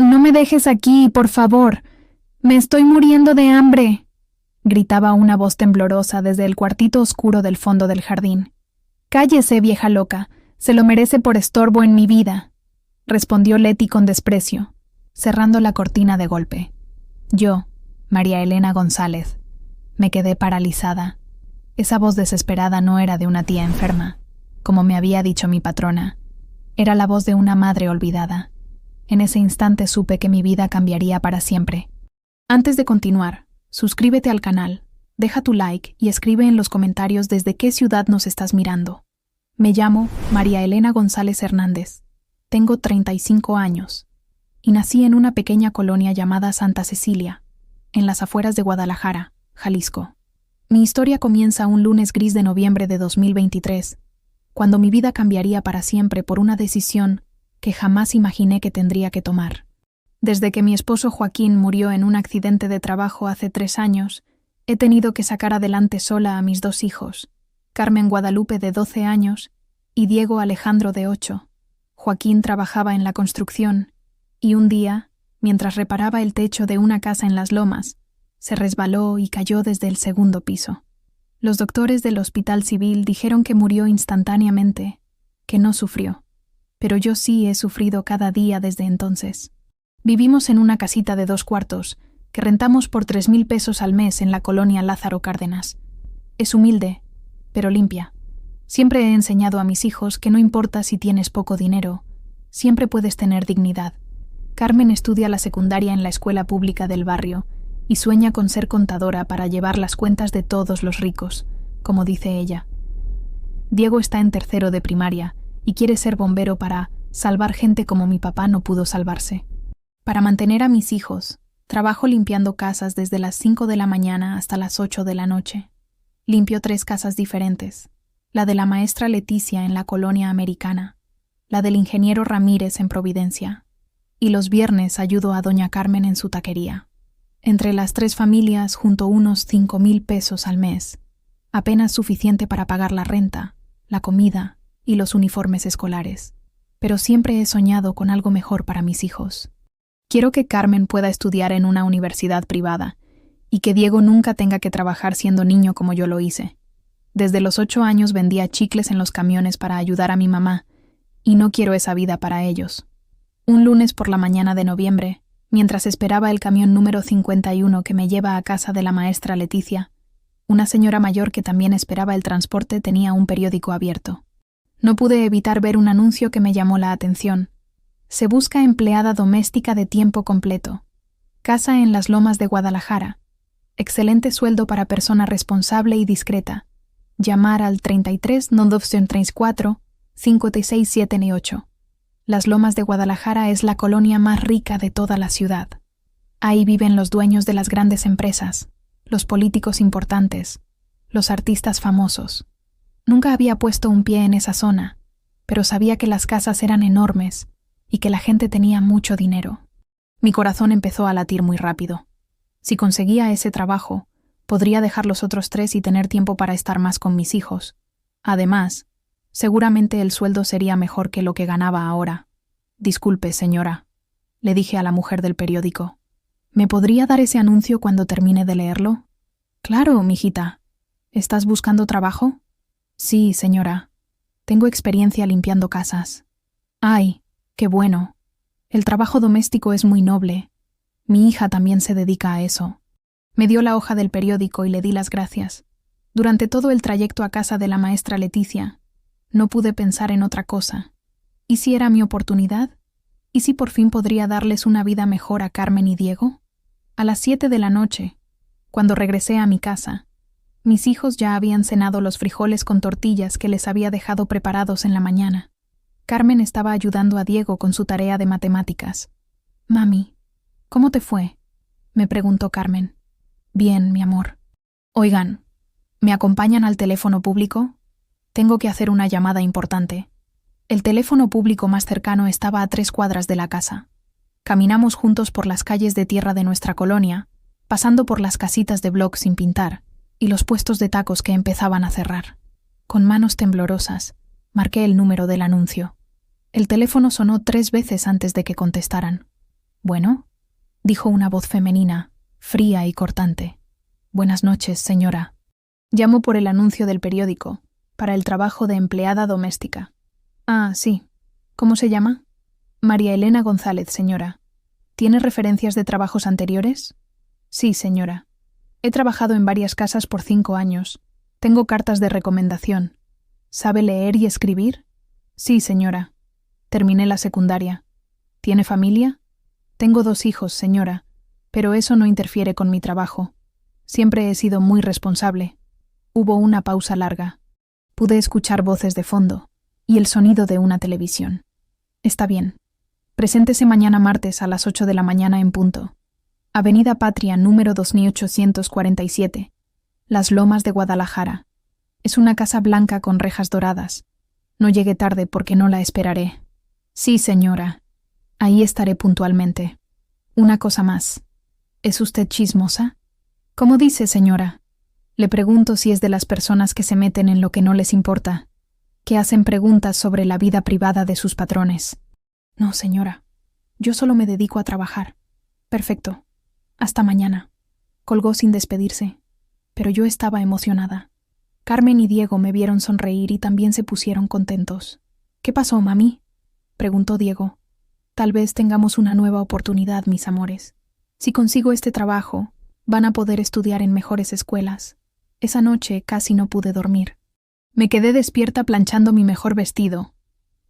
no me dejes aquí, por favor. Me estoy muriendo de hambre, gritaba una voz temblorosa desde el cuartito oscuro del fondo del jardín. Cállese, vieja loca, se lo merece por estorbo en mi vida, respondió Leti con desprecio, cerrando la cortina de golpe. Yo, María Elena González, me quedé paralizada. Esa voz desesperada no era de una tía enferma, como me había dicho mi patrona. Era la voz de una madre olvidada. En ese instante supe que mi vida cambiaría para siempre. Antes de continuar, suscríbete al canal, deja tu like y escribe en los comentarios desde qué ciudad nos estás mirando. Me llamo María Elena González Hernández. Tengo 35 años y nací en una pequeña colonia llamada Santa Cecilia, en las afueras de Guadalajara, Jalisco. Mi historia comienza un lunes gris de noviembre de 2023, cuando mi vida cambiaría para siempre por una decisión que jamás imaginé que tendría que tomar. Desde que mi esposo Joaquín murió en un accidente de trabajo hace 3 años, he tenido que sacar adelante sola a mis 2 hijos, Carmen Guadalupe de 12 años y Diego Alejandro de 8. Joaquín trabajaba en la construcción y un día, mientras reparaba el techo de una casa en Las Lomas, se resbaló y cayó desde el 2.º piso. Los doctores del Hospital Civil dijeron que murió instantáneamente, que no sufrió, pero yo sí he sufrido cada día desde entonces. Vivimos en una casita de 2 cuartos que rentamos por 3,000 pesos al mes en la colonia Lázaro Cárdenas. Es humilde, pero limpia. Siempre he enseñado a mis hijos que no importa si tienes poco dinero, siempre puedes tener dignidad. Carmen estudia la secundaria en la escuela pública del barrio y sueña con ser contadora para llevar las cuentas de todos los ricos, como dice ella. Diego está en 3º de primaria y quiere ser bombero para salvar gente como mi papá no pudo salvarse. Para mantener a mis hijos, trabajo limpiando casas desde las 5 de la mañana hasta las 8 de la noche. Limpio 3 casas diferentes, la de la maestra Leticia en la colonia Americana, la del ingeniero Ramírez en Providencia, y los viernes ayudo a doña Carmen en su taquería. Entre las 3 familias junto unos 5,000 pesos al mes, apenas suficiente para pagar la renta, la comida y los uniformes escolares. Pero siempre he soñado con algo mejor para mis hijos. Quiero que Carmen pueda estudiar en una universidad privada y que Diego nunca tenga que trabajar siendo niño como yo lo hice. Desde los 8 años vendía chicles en los camiones para ayudar a mi mamá y no quiero esa vida para ellos. Un lunes por la mañana de noviembre, mientras esperaba el camión número 51 que me lleva a casa de la maestra Leticia, una señora mayor que también esperaba el transporte tenía un periódico abierto. No pude evitar ver un anuncio que me llamó la atención. Se busca empleada doméstica de tiempo completo. Casa en Las Lomas de Guadalajara. Excelente sueldo para persona responsable y discreta. Llamar al 33 934 56798. Las Lomas de Guadalajara es la colonia más rica de toda la ciudad. Ahí viven los dueños de las grandes empresas, los políticos importantes, los artistas famosos. Nunca había puesto un pie en esa zona, pero sabía que las casas eran enormes y que la gente tenía mucho dinero. Mi corazón empezó a latir muy rápido. Si conseguía ese trabajo, podría dejar los otros 3 y tener tiempo para estar más con mis hijos. Además, seguramente el sueldo sería mejor que lo que ganaba ahora. Disculpe, señora, le dije a la mujer del periódico. ¿Me podría dar ese anuncio cuando termine de leerlo? Claro, mijita. ¿Estás buscando trabajo? Sí, señora. Tengo experiencia limpiando casas. Ay, qué bueno. El trabajo doméstico es muy noble. Mi hija también se dedica a eso. Me dio la hoja del periódico y le di las gracias. Durante todo el trayecto a casa de la maestra Leticia, no pude pensar en otra cosa. ¿Y si era mi oportunidad? ¿Y si por fin podría darles una vida mejor a Carmen y Diego? A las 7 de la noche, cuando regresé a mi casa, mis hijos ya habían cenado los frijoles con tortillas que les había dejado preparados en la mañana. Carmen estaba ayudando a Diego con su tarea de matemáticas. Mami, ¿cómo te fue?, me preguntó Carmen. Bien, mi amor. Oigan, ¿me acompañan al teléfono público? Tengo que hacer una llamada importante. El teléfono público más cercano estaba a 3 cuadras de la casa. Caminamos juntos por las calles de tierra de nuestra colonia, pasando por las casitas de bloc sin pintar y los puestos de tacos que empezaban a cerrar. Con manos temblorosas, marqué el número del anuncio. El teléfono sonó 3 veces antes de que contestaran. Bueno, dijo una voz femenina, fría y cortante. Buenas noches, señora. Llamo por el anuncio del periódico, para el trabajo de empleada doméstica. Ah, sí. ¿Cómo se llama? María Elena González, señora. ¿Tiene referencias de trabajos anteriores? Sí, señora. He trabajado en varias casas por 5 años. Tengo cartas de recomendación. ¿Sabe leer y escribir? Sí, señora. Terminé la secundaria. ¿Tiene familia? Tengo 2 hijos, señora, pero eso no interfiere con mi trabajo. Siempre he sido muy responsable. Hubo una pausa larga. Pude escuchar voces de fondo y el sonido de una televisión. Está bien. Preséntese mañana martes a las 8 de la mañana en punto. Avenida Patria, número 2847, Las Lomas de Guadalajara. Es una casa blanca con rejas doradas. No llegue tarde porque no la esperaré. Sí, señora. Ahí estaré puntualmente. Una cosa más. ¿Es usted chismosa? ¿Cómo dice, señora? Le pregunto si es de las personas que se meten en lo que no les importa, que hacen preguntas sobre la vida privada de sus patrones. No, señora. Yo solo me dedico a trabajar. Perfecto. Hasta mañana. Colgó sin despedirse, pero yo estaba emocionada. Carmen y Diego me vieron sonreír y también se pusieron contentos. ¿Qué pasó, mami? Preguntó Diego. Tal vez tengamos una nueva oportunidad, mis amores. Si consigo este trabajo, van a poder estudiar en mejores escuelas. Esa noche casi no pude dormir. Me quedé despierta planchando mi mejor vestido,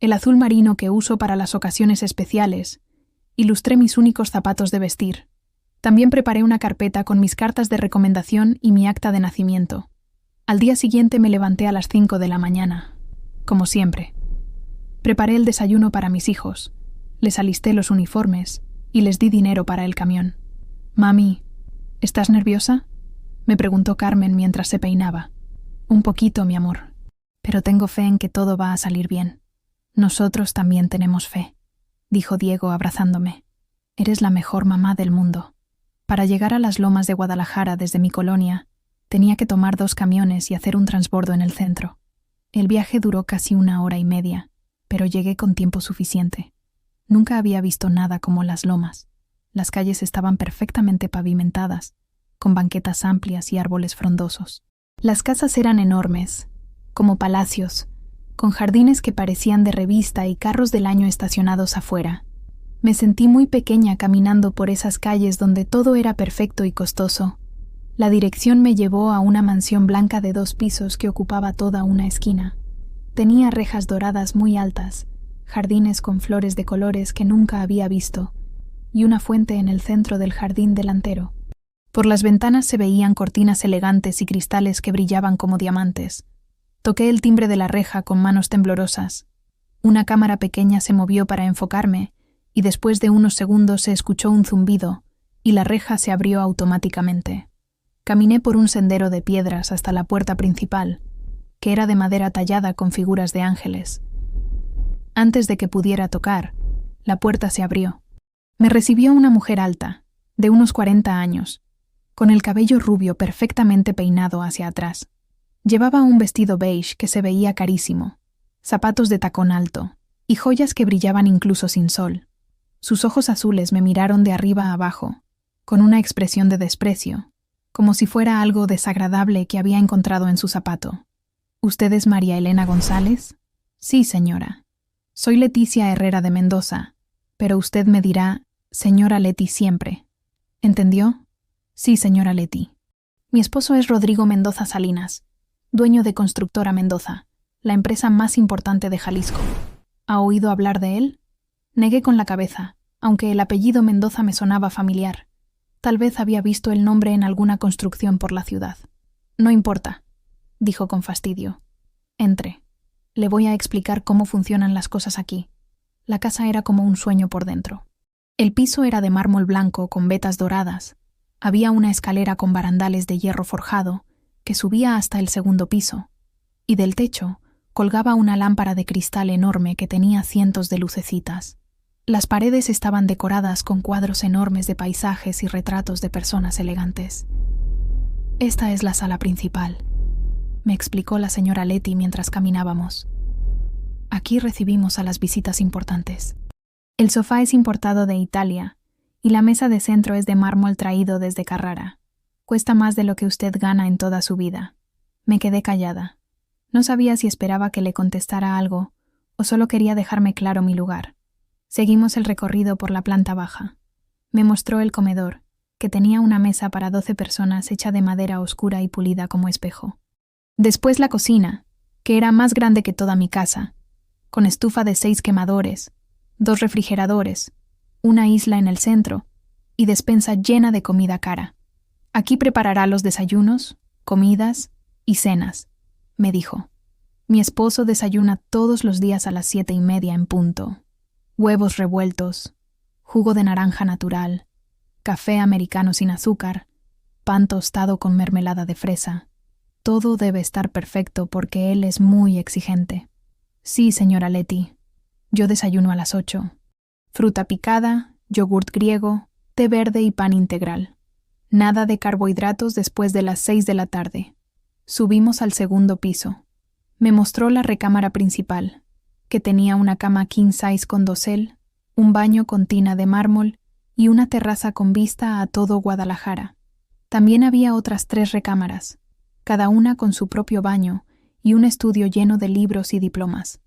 el azul marino que uso para las ocasiones especiales, y lustré mis únicos zapatos de vestir. También preparé una carpeta con mis cartas de recomendación y mi acta de nacimiento. Al día siguiente me levanté a las 5 de la mañana, como siempre. Preparé el desayuno para mis hijos, les alisté los uniformes y les di dinero para el camión. Mami, ¿estás nerviosa? Me preguntó Carmen mientras se peinaba. Un poquito, mi amor, pero tengo fe en que todo va a salir bien. Nosotros también tenemos fe, dijo Diego abrazándome. Eres la mejor mamá del mundo. Para llegar a las Lomas de Guadalajara desde mi colonia, tenía que tomar 2 camiones y hacer un transbordo en el centro. El viaje duró casi 1 hora y media, pero llegué con tiempo suficiente. Nunca había visto nada como las lomas. Las calles estaban perfectamente pavimentadas, con banquetas amplias y árboles frondosos. Las casas eran enormes, como palacios, con jardines que parecían de revista y carros del año estacionados afuera. Me sentí muy pequeña caminando por esas calles donde todo era perfecto y costoso. La dirección me llevó a una mansión blanca de 2 pisos que ocupaba toda una esquina. Tenía rejas doradas muy altas, jardines con flores de colores que nunca había visto, y una fuente en el centro del jardín delantero. Por las ventanas se veían cortinas elegantes y cristales que brillaban como diamantes. Toqué el timbre de la reja con manos temblorosas. Una cámara pequeña se movió para enfocarme, y después de unos segundos se escuchó un zumbido, y la reja se abrió automáticamente. Caminé por un sendero de piedras hasta la puerta principal, que era de madera tallada con figuras de ángeles. Antes de que pudiera tocar, la puerta se abrió. Me recibió una mujer alta, de unos 40 años, con el cabello rubio perfectamente peinado hacia atrás. Llevaba un vestido beige que se veía carísimo, zapatos de tacón alto y joyas que brillaban incluso sin sol. Sus ojos azules me miraron de arriba a abajo, con una expresión de desprecio, como si fuera algo desagradable que había encontrado en su zapato. ¿Usted es María Elena González? Sí, señora. Soy Leticia Herrera de Mendoza, pero usted me dirá señora Leti siempre. ¿Entendió? Sí, señora Leti. Mi esposo es Rodrigo Mendoza Salinas, dueño de Constructora Mendoza, la empresa más importante de Jalisco. ¿Ha oído hablar de él? Negué con la cabeza, aunque el apellido Mendoza me sonaba familiar. Tal vez había visto el nombre en alguna construcción por la ciudad. No importa, dijo con fastidio. Entre. Le voy a explicar cómo funcionan las cosas aquí. La casa era como un sueño por dentro. El piso era de mármol blanco con vetas doradas. Había una escalera con barandales de hierro forjado que subía hasta el 2º piso, y del techo colgaba una lámpara de cristal enorme que tenía cientos de lucecitas. Las paredes estaban decoradas con cuadros enormes de paisajes y retratos de personas elegantes. Esta es la sala principal, me explicó la señora Leti mientras caminábamos. Aquí recibimos a las visitas importantes. El sofá es importado de Italia Y la mesa de centro es de mármol traído desde Carrara. Cuesta más de lo que usted gana en toda su vida. Me quedé callada. No sabía si esperaba que le contestara algo o solo quería dejarme claro mi lugar. Seguimos el recorrido por la planta baja. Me mostró el comedor, que tenía una mesa para 12 personas hecha de madera oscura y pulida como espejo. Después la cocina, que era más grande que toda mi casa, con estufa de 6 quemadores, 2 refrigeradores, una isla en el centro y despensa llena de comida cara. Aquí preparará los desayunos, comidas y cenas, me dijo. Mi esposo desayuna todos los días a las 7:30 en punto. Huevos revueltos, jugo de naranja natural, café americano sin azúcar, pan tostado con mermelada de fresa. Todo debe estar perfecto porque él es muy exigente. Sí, señora Leti. Yo desayuno a las 8. Fruta picada, yogurt griego, té verde y pan integral. Nada de carbohidratos después de las 6 de la tarde. Subimos al segundo piso. Me mostró la recámara principal, que tenía una cama king size con dosel, un baño con tina de mármol y una terraza con vista a todo Guadalajara. También había otras 3 recámaras, cada una con su propio baño y un estudio lleno de libros y diplomas.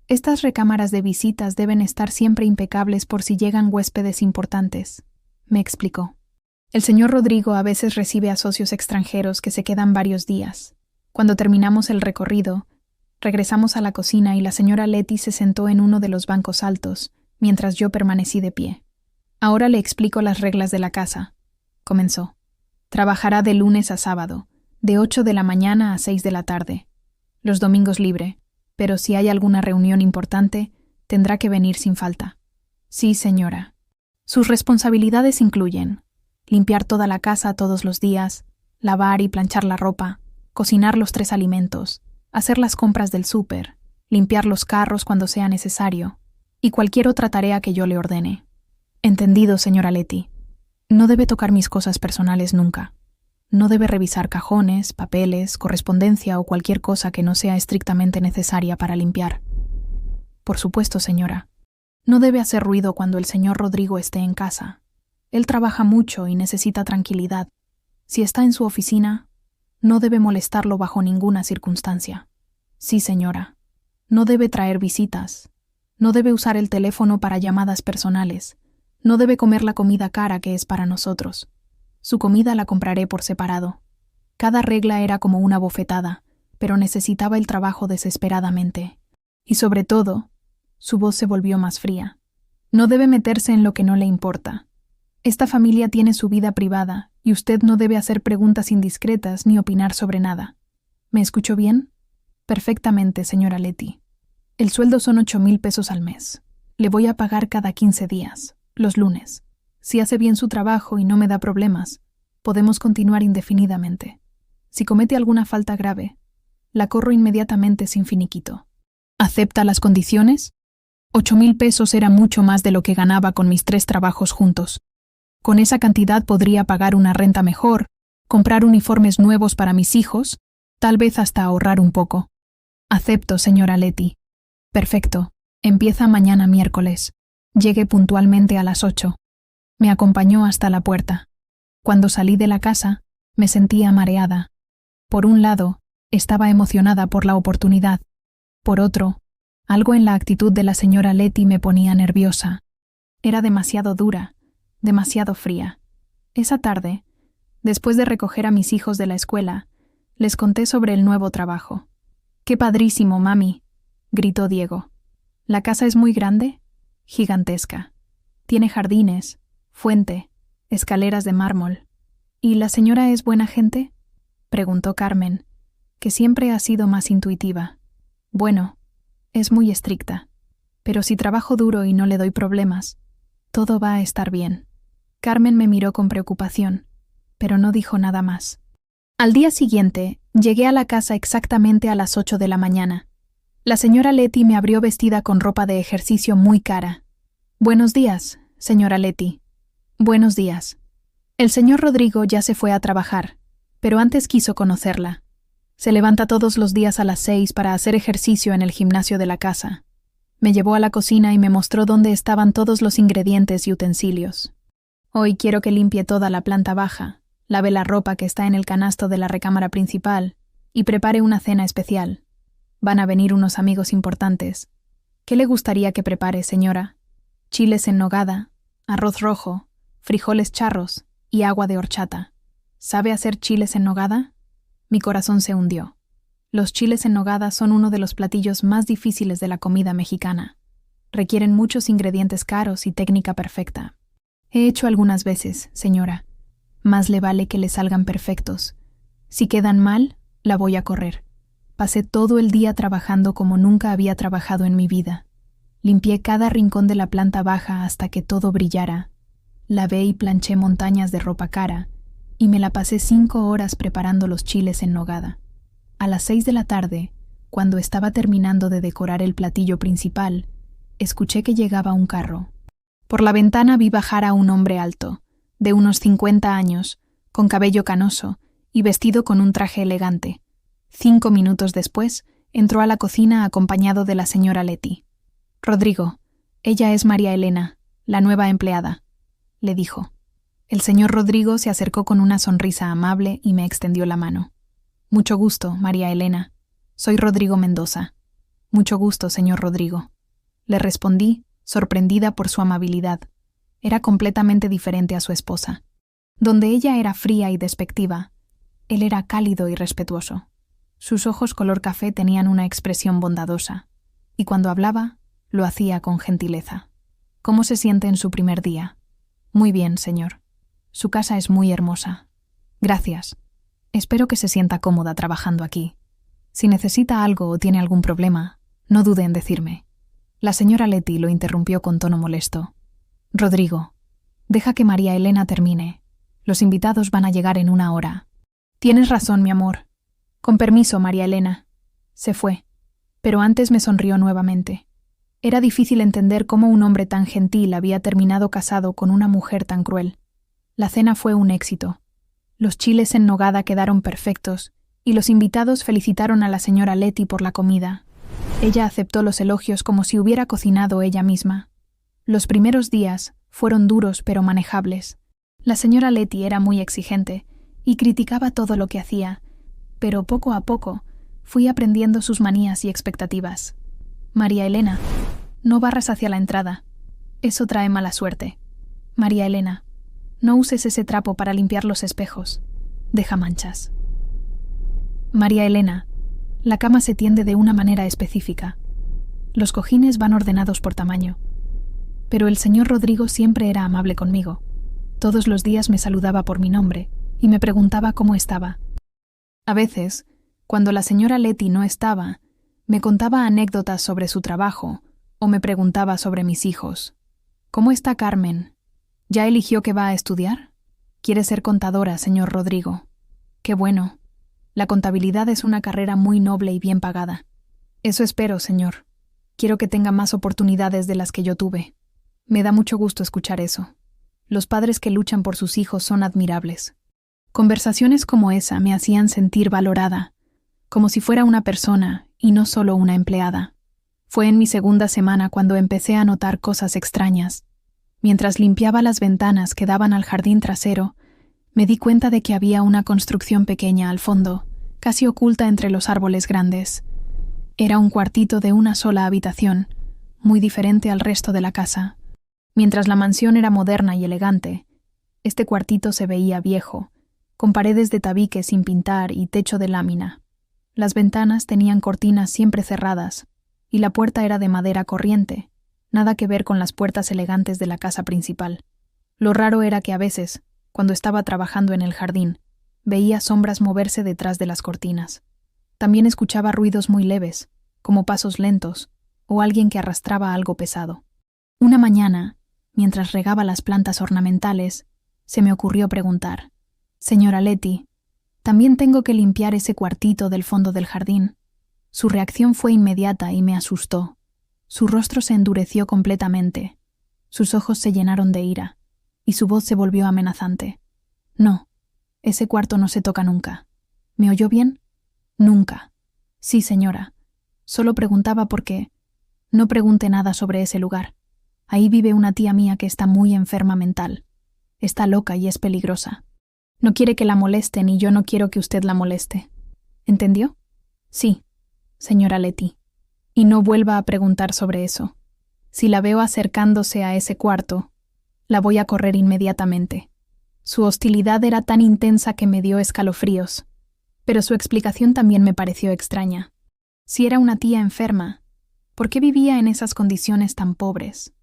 Estas recámaras de visitas deben estar siempre impecables por si llegan huéspedes importantes, me explicó. El señor Rodrigo a veces recibe a socios extranjeros que se quedan varios días. Cuando terminamos el recorrido, regresamos a la cocina y la señora Leti se sentó en uno de los bancos altos, mientras yo permanecí de pie. Ahora le explico las reglas de la casa, comenzó. Trabajará de lunes a sábado, de 8 de la mañana a 6 de la tarde. Los domingos libre, pero si hay alguna reunión importante, tendrá que venir sin falta. Sí, señora. Sus responsabilidades incluyen limpiar toda la casa todos los días, lavar y planchar la ropa, cocinar los 3 alimentos, hacer las compras del súper, limpiar los carros cuando sea necesario, y cualquier otra tarea que yo le ordene. Entendido, señora Leti. No debe tocar mis cosas personales nunca. No debe revisar cajones, papeles, correspondencia o cualquier cosa que no sea estrictamente necesaria para limpiar. Por supuesto, señora. No debe hacer ruido cuando el señor Rodrigo esté en casa. Él trabaja mucho y necesita tranquilidad. Si está en su oficina, no debe molestarlo bajo ninguna circunstancia. Sí, señora. No debe traer visitas. No debe usar el teléfono para llamadas personales. No debe comer la comida cara que es para nosotros. Su comida la compraré por separado. Cada regla era como una bofetada, pero necesitaba el trabajo desesperadamente. Y sobre todo, su voz se volvió más fría. No debe meterse en lo que no le importa. Esta familia tiene su vida privada y usted no debe hacer preguntas indiscretas ni opinar sobre nada. ¿Me escuchó bien? Perfectamente, señora Leti. El sueldo son 8,000 pesos al mes. Le voy a pagar cada 15 días, los lunes. Si hace bien su trabajo y no me da problemas, podemos continuar indefinidamente. Si comete alguna falta grave, la corro inmediatamente sin finiquito. ¿Acepta las condiciones? 8,000 pesos era mucho más de lo que ganaba con mis 3 trabajos juntos. Con esa cantidad podría pagar una renta mejor, comprar uniformes nuevos para mis hijos, tal vez hasta ahorrar un poco. Acepto, señora Leti. Perfecto. Empieza mañana miércoles. Llegue puntualmente a las 8. Me acompañó hasta la puerta. Cuando salí de la casa, me sentía mareada. Por un lado, estaba emocionada por la oportunidad. Por otro, algo en la actitud de la señora Leti me ponía nerviosa. Era demasiado dura, demasiado fría. Esa tarde, después de recoger a mis hijos de la escuela, les conté sobre el nuevo trabajo. ¡Qué padrísimo, mami!, gritó Diego. ¿La casa es muy grande? Gigantesca. Tiene jardines, fuente, escaleras de mármol. ¿Y la señora es buena gente?, preguntó Carmen, que siempre ha sido más intuitiva. Bueno, es muy estricta, pero si trabajo duro y no le doy problemas, todo va a estar bien. Carmen me miró con preocupación, pero no dijo nada más. Al día siguiente, llegué a la casa exactamente a las 8 de la mañana. La señora Leti me abrió vestida con ropa de ejercicio muy cara. Buenos días, señora Leti. Buenos días. El señor Rodrigo ya se fue a trabajar, pero antes quiso conocerla. Se levanta todos los días a las 6 para hacer ejercicio en el gimnasio de la casa. Me llevó a la cocina y me mostró dónde estaban todos los ingredientes y utensilios. Hoy quiero que limpie toda la planta baja, lave la ropa que está en el canasto de la recámara principal y prepare una cena especial. Van a venir unos amigos importantes. ¿Qué le gustaría que prepare, señora? Chiles en nogada, arroz rojo, frijoles charros y agua de horchata. ¿Sabe hacer chiles en nogada? Mi corazón se hundió. Los chiles en nogada son uno de los platillos más difíciles de la comida mexicana. Requieren muchos ingredientes caros y técnica perfecta. He hecho algunas veces, señora. Más le vale que le salgan perfectos. Si quedan mal, la voy a correr. Pasé todo el día trabajando como nunca había trabajado en mi vida. Limpié cada rincón de la planta baja hasta que todo brillara. Lavé y planché montañas de ropa cara, y me la pasé 5 horas preparando los chiles en nogada. A las 6 de la tarde, cuando estaba terminando de decorar el platillo principal, escuché que llegaba un carro. Por la ventana vi bajar a un hombre alto, de unos 50 años, con cabello canoso y vestido con un traje elegante. 5 minutos después, entró a la cocina acompañado de la señora Leti. «Rodrigo, ella es María Elena, la nueva empleada», le dijo. El señor Rodrigo se acercó con una sonrisa amable y me extendió la mano. «Mucho gusto, María Elena. Soy Rodrigo Mendoza». «Mucho gusto, señor Rodrigo», le respondí, sorprendida por su amabilidad. Era completamente diferente a su esposa. Donde ella era fría y despectiva, él era cálido y respetuoso. Sus ojos color café tenían una expresión bondadosa, y cuando hablaba, lo hacía con gentileza. «¿Cómo se siente en su primer día?» «Muy bien, señor. Su casa es muy hermosa». «Gracias. Espero que se sienta cómoda trabajando aquí. Si necesita algo o tiene algún problema, no dude en decirme». La señora Leti lo interrumpió con tono molesto. «Rodrigo, deja que María Elena termine. Los invitados van a llegar en 1 hora». «Tienes razón, mi amor. Con permiso, María Elena». Se fue, pero antes me sonrió nuevamente. Era difícil entender cómo un hombre tan gentil había terminado casado con una mujer tan cruel. La cena fue un éxito. Los chiles en nogada quedaron perfectos, y los invitados felicitaron a la señora Leti por la comida. Ella aceptó los elogios como si hubiera cocinado ella misma. Los primeros días fueron duros pero manejables. La señora Leti era muy exigente y criticaba todo lo que hacía, pero poco a poco fui aprendiendo sus manías y expectativas. «María Elena, no barras hacia la entrada. Eso trae mala suerte. María Elena, no uses ese trapo para limpiar los espejos. Deja manchas. María Elena, la cama se tiende de una manera específica. Los cojines van ordenados por tamaño». Pero el señor Rodrigo siempre era amable conmigo. Todos los días me saludaba por mi nombre y me preguntaba cómo estaba. A veces, cuando la señora Leti no estaba, me contaba anécdotas sobre su trabajo o me preguntaba sobre mis hijos. «¿Cómo está Carmen? ¿Ya eligió que va a estudiar? Quiere ser contadora, señor Rodrigo». «Qué bueno. La contabilidad es una carrera muy noble y bien pagada». «Eso espero, señor. Quiero que tenga más oportunidades de las que yo tuve». Me da mucho gusto escuchar eso. Los padres que luchan por sus hijos son admirables. Conversaciones como esa me hacían sentir valorada, como si fuera una persona y no solo una empleada. Fue en mi segunda semana cuando empecé a notar cosas extrañas. Mientras limpiaba las ventanas que daban al jardín trasero, me di cuenta de que había una construcción pequeña al fondo, casi oculta entre los árboles grandes. Era un cuartito de una sola habitación, muy diferente al resto de la casa. Mientras la mansión era moderna y elegante, este cuartito se veía viejo, con paredes de tabique sin pintar y techo de lámina. Las ventanas tenían cortinas siempre cerradas, y la puerta era de madera corriente, nada que ver con las puertas elegantes de la casa principal. Lo raro era que a veces, cuando estaba trabajando en el jardín, veía sombras moverse detrás de las cortinas. También escuchaba ruidos muy leves, como pasos lentos, o alguien que arrastraba algo pesado. Una mañana, mientras regaba las plantas ornamentales, se me ocurrió preguntar: «Señora Leti, ¿también tengo que limpiar ese cuartito del fondo del jardín?» Su reacción fue inmediata y me asustó. Su rostro se endureció completamente, sus ojos se llenaron de ira, y su voz se volvió amenazante. «No, ese cuarto no se toca nunca». ¿Me oyó bien? «Nunca». «Sí, señora. Solo preguntaba por qué. No pregunte nada sobre ese lugar. Ahí vive una tía mía que está muy enferma mental. Está loca y es peligrosa. No quiere que la molesten y yo no quiero que usted la moleste. ¿Entendió? Sí, señora Letty. Y no vuelva a preguntar sobre eso. Si la veo acercándose a ese cuarto, la voy a correr inmediatamente. Su hostilidad era tan intensa que me dio escalofríos, pero su explicación también me pareció extraña. Si era una tía enferma, ¿por qué vivía en esas condiciones tan pobres?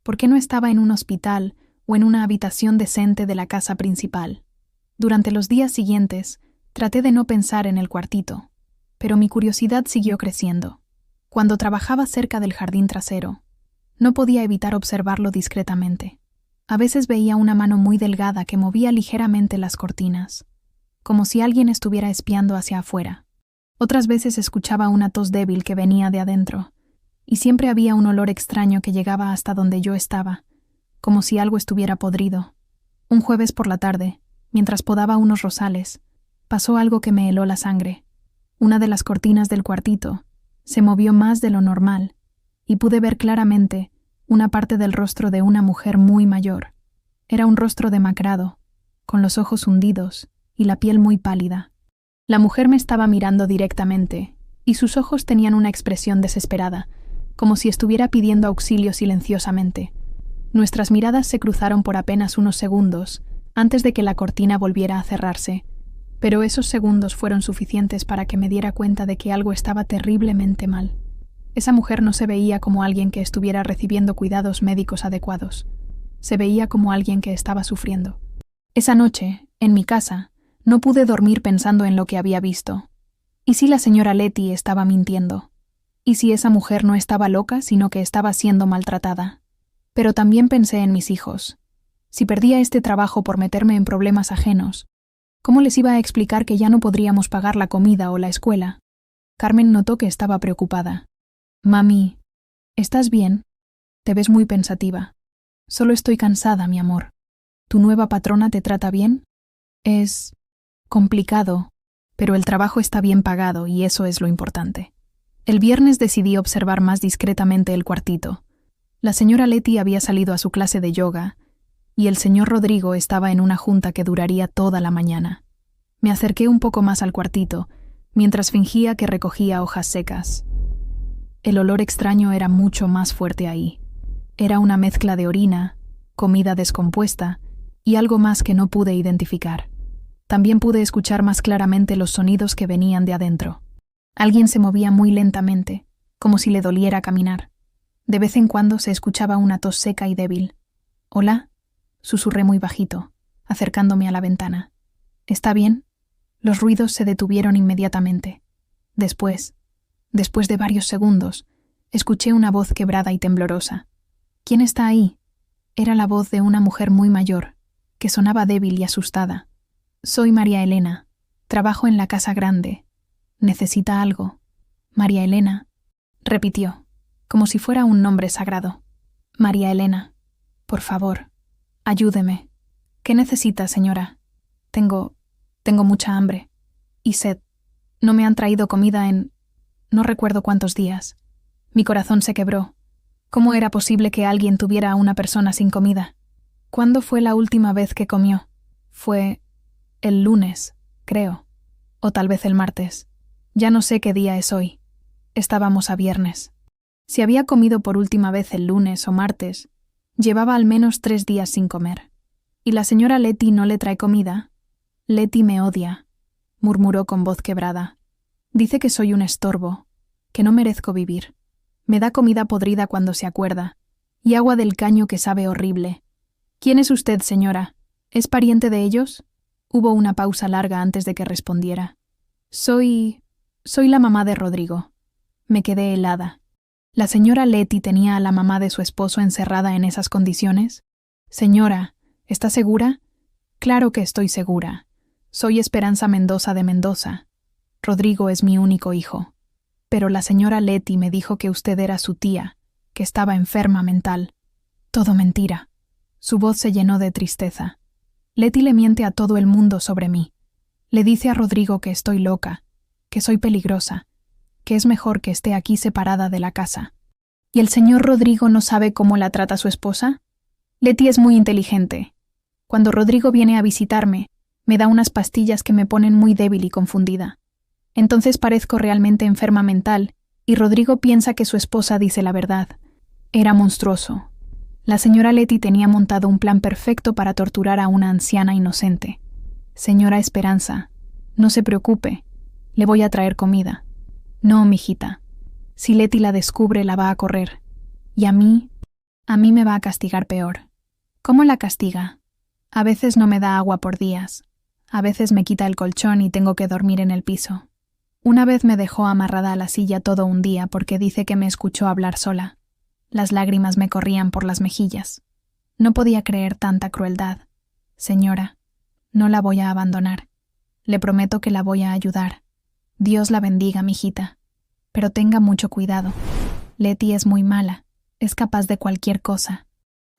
¿Por qué no estaba en un hospital o en una habitación decente de la casa principal? Durante los días siguientes, traté de no pensar en el cuartito, pero mi curiosidad siguió creciendo. Cuando trabajaba cerca del jardín trasero, no podía evitar observarlo discretamente. A veces veía una mano muy delgada que movía ligeramente las cortinas, como si alguien estuviera espiando hacia afuera. Otras veces escuchaba una tos débil que venía de adentro, y siempre había un olor extraño que llegaba hasta donde yo estaba, como si algo estuviera podrido. Un jueves por la tarde, mientras podaba unos rosales, pasó algo que me heló la sangre. Una de las cortinas del cuartito se movió más de lo normal, y pude ver claramente una parte del rostro de una mujer muy mayor. Era un rostro demacrado, con los ojos hundidos y la piel muy pálida. La mujer me estaba mirando directamente, y sus ojos tenían una expresión desesperada, como si estuviera pidiendo auxilio silenciosamente. Nuestras miradas se cruzaron por apenas unos segundos, antes de que la cortina volviera a cerrarse, pero esos segundos fueron suficientes para que me diera cuenta de que algo estaba terriblemente mal. Esa mujer no se veía como alguien que estuviera recibiendo cuidados médicos adecuados. Se veía como alguien que estaba sufriendo. Esa noche, en mi casa, no pude dormir pensando en lo que había visto. ¿Y si la señora Letty estaba mintiendo? ¿Y si esa mujer no estaba loca, sino que estaba siendo maltratada? Pero también pensé en mis hijos. Si perdía este trabajo por meterme en problemas ajenos, ¿cómo les iba a explicar que ya no podríamos pagar la comida o la escuela? Carmen notó que estaba preocupada. Mami, ¿estás bien? Te ves muy pensativa. Solo estoy cansada, mi amor. ¿Tu nueva patrona te trata bien? Es complicado, pero el trabajo está bien pagado y eso es lo importante. El viernes decidí observar más discretamente el cuartito. La señora Letty había salido a su clase de yoga y el señor Rodrigo estaba en una junta que duraría toda la mañana. Me acerqué un poco más al cuartito, mientras fingía que recogía hojas secas. El olor extraño era mucho más fuerte ahí. Era una mezcla de orina, comida descompuesta y algo más que no pude identificar. También pude escuchar más claramente los sonidos que venían de adentro. Alguien se movía muy lentamente, como si le doliera caminar. De vez en cuando se escuchaba una tos seca y débil. «Hola», susurré muy bajito, acercándome a la ventana. «¿Está bien?» Los ruidos se detuvieron inmediatamente. Después de varios segundos, escuché una voz quebrada y temblorosa. «¿Quién está ahí?» Era la voz de una mujer muy mayor, que sonaba débil y asustada. «Soy María Elena. Trabajo en la casa grande. ¿Necesita algo?» «María Elena», repitió, como si fuera un nombre sagrado. «María Elena, por favor, ayúdeme. ¿Qué necesita, señora? Tengo mucha hambre. Y sed. No me han traído comida en... no recuerdo cuántos días. Mi corazón se quebró. ¿Cómo era posible que alguien tuviera a una persona sin comida? ¿Cuándo fue la última vez que comió? Fue el lunes, creo. O tal vez el martes. Ya no sé qué día es hoy. Estábamos a viernes. Si había comido por última vez el lunes o martes, llevaba al menos 3 días sin comer. ¿Y la señora Letty no le trae comida? Letty me odia», murmuró con voz quebrada. «Dice que soy un estorbo, que no merezco vivir. Me da comida podrida cuando se acuerda, y agua del caño que sabe horrible. ¿Quién es usted, señora? ¿Es pariente de ellos?» Hubo una pausa larga antes de que respondiera. Soy la mamá de Rodrigo». Me quedé helada. ¿La señora Letty tenía a la mamá de su esposo encerrada en esas condiciones? «Señora, ¿está segura?» «Claro que estoy segura. Soy Esperanza Mendoza de Mendoza. Rodrigo es mi único hijo. Pero la señora Letty me dijo que usted era su tía, que estaba enferma mental. Todo mentira». Su voz se llenó de tristeza. «Letty le miente a todo el mundo sobre mí. Le dice a Rodrigo que estoy loca, que soy peligrosa, que es mejor que esté aquí separada de la casa». «¿Y el señor Rodrigo no sabe cómo la trata su esposa?» «Letty es muy inteligente. Cuando Rodrigo viene a visitarme, me da unas pastillas que me ponen muy débil y confundida. Entonces parezco realmente enferma mental, y Rodrigo piensa que su esposa dice la verdad. Era monstruoso. La señora Leti tenía montado un plan perfecto para torturar a una anciana inocente. Señora Esperanza, no se preocupe, le voy a traer comida. No, mijita. Si Leti la descubre, la va a correr. Y a mí me va a castigar peor. ¿Cómo la castiga? A veces no me da agua por días. A veces me quita el colchón y tengo que dormir en el piso. Una vez me dejó amarrada a la silla todo un día porque dice que me escuchó hablar sola. Las lágrimas me corrían por las mejillas. No podía creer tanta crueldad. Señora, no la voy a abandonar. Le prometo que la voy a ayudar. Dios la bendiga, mijita. Pero tenga mucho cuidado. Leti es muy mala. Es capaz de cualquier cosa.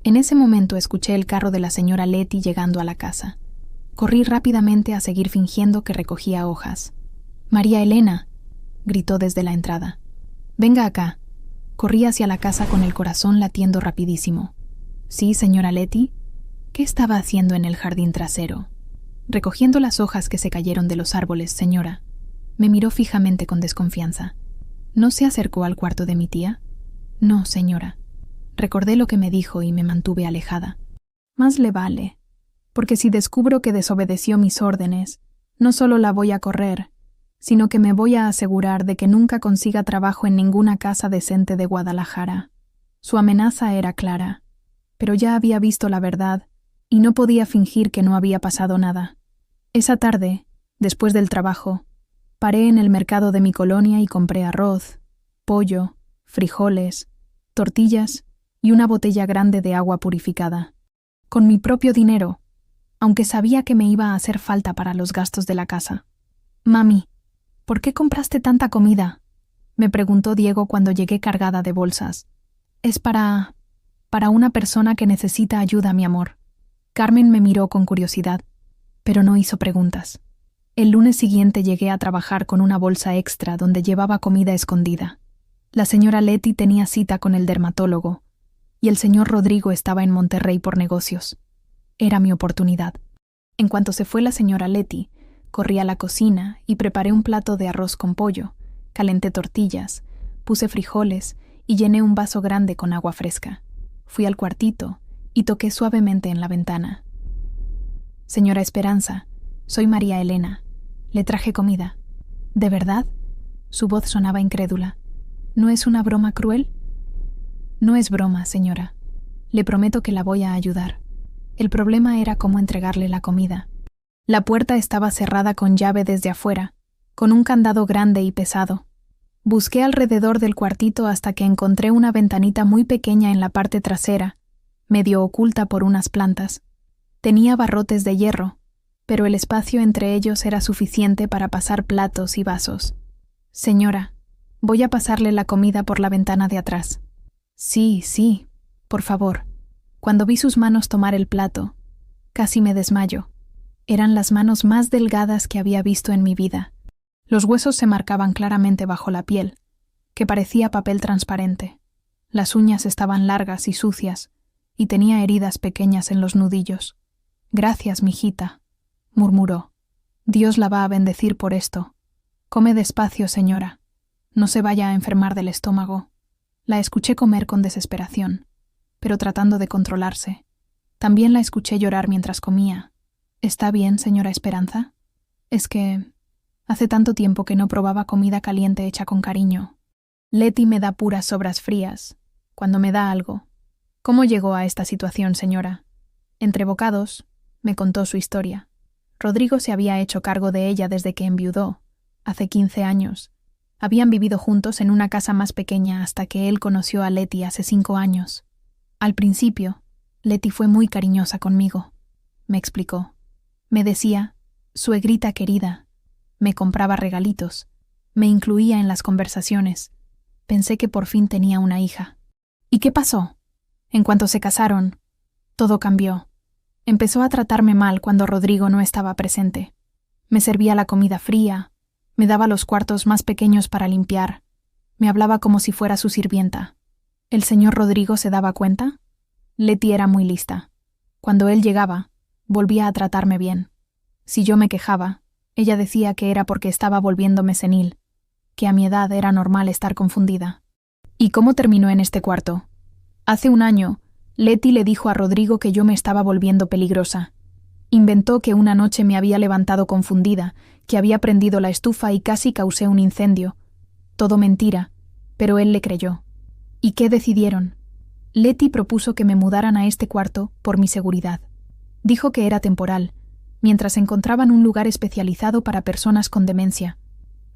En ese momento escuché el carro de la señora Leti llegando a la casa. Corrí rápidamente a seguir fingiendo que recogía hojas. «María Elena», gritó desde la entrada. «Venga acá». Corrí hacia la casa con el corazón latiendo rapidísimo. «Sí, señora Leti». «¿Qué estaba haciendo en el jardín trasero?» «Recogiendo las hojas que se cayeron de los árboles, señora». Me miró fijamente con desconfianza. «¿No se acercó al cuarto de mi tía?» «No, señora». Recordé lo que me dijo y me mantuve alejada. Más le vale, porque si descubro que desobedeció mis órdenes, no solo la voy a correr, sino que me voy a asegurar de que nunca consiga trabajo en ninguna casa decente de Guadalajara. Su amenaza era clara, pero ya había visto la verdad y no podía fingir que no había pasado nada. Esa tarde, después del trabajo, paré en el mercado de mi colonia y compré arroz, pollo, frijoles, tortillas y una botella grande de agua purificada. Con mi propio dinero, aunque sabía que me iba a hacer falta para los gastos de la casa. «Mami, ¿por qué compraste tanta comida?», me preguntó Diego cuando llegué cargada de bolsas. «Es para una persona que necesita ayuda, mi amor». Carmen me miró con curiosidad, pero no hizo preguntas. El lunes siguiente llegué a trabajar con una bolsa extra donde llevaba comida escondida. La señora Leti tenía cita con el dermatólogo, y el señor Rodrigo estaba en Monterrey por negocios. Era mi oportunidad. En cuanto se fue la señora Leti, corrí a la cocina y preparé un plato de arroz con pollo, calenté tortillas, puse frijoles y llené un vaso grande con agua fresca. Fui al cuartito y toqué suavemente en la ventana. «Señora Esperanza, soy María Elena. Le traje comida». «¿De verdad?». Su voz sonaba incrédula. «¿No es una broma cruel?». «No es broma, señora. Le prometo que la voy a ayudar». El problema era cómo entregarle la comida. La puerta estaba cerrada con llave desde afuera, con un candado grande y pesado. Busqué alrededor del cuartito hasta que encontré una ventanita muy pequeña en la parte trasera, medio oculta por unas plantas. Tenía barrotes de hierro, pero el espacio entre ellos era suficiente para pasar platos y vasos. «Señora, voy a pasarle la comida por la ventana de atrás». «Sí, sí, por favor». Cuando vi sus manos tomar el plato, casi me desmayo. Eran las manos más delgadas que había visto en mi vida. Los huesos se marcaban claramente bajo la piel, que parecía papel transparente. Las uñas estaban largas y sucias, y tenía heridas pequeñas en los nudillos. «Gracias, mijita», murmuró. «Dios la va a bendecir por esto. Come despacio, señora. No se vaya a enfermar del estómago». La escuché comer con desesperación, pero tratando de controlarse. También la escuché llorar mientras comía. «¿Está bien, señora Esperanza? Es que hace tanto tiempo que no probaba comida caliente hecha con cariño. Leti me da puras sobras frías, cuando me da algo». «¿Cómo llegó a esta situación, señora?» Entre bocados, me contó su historia. Rodrigo se había hecho cargo de ella desde que enviudó, hace 15 años. Habían vivido juntos en una casa más pequeña hasta que él conoció a Leti hace 5 años. Al principio, Leti fue muy cariñosa conmigo, me explicó. Me decía, suegrita querida, me compraba regalitos, me incluía en las conversaciones. Pensé que por fin tenía una hija. ¿Y qué pasó? En cuanto se casaron, todo cambió. Empezó a tratarme mal cuando Rodrigo no estaba presente. Me servía la comida fría, me daba los cuartos más pequeños para limpiar, me hablaba como si fuera su sirvienta. ¿El señor Rodrigo se daba cuenta? Leti era muy lista. Cuando él llegaba, Volvía a tratarme bien. Si yo me quejaba, ella decía que era porque estaba volviéndome senil, que a mi edad era normal estar confundida. ¿Y cómo terminó en este cuarto? Hace un año, Leti le dijo a Rodrigo que yo me estaba volviendo peligrosa. Inventó que una noche me había levantado confundida, que había prendido la estufa y casi causé un incendio. Todo mentira, pero él le creyó. ¿Y qué decidieron? Leti propuso que me mudaran a este cuarto por mi seguridad. Dijo que era temporal, mientras encontraban un lugar especializado para personas con demencia.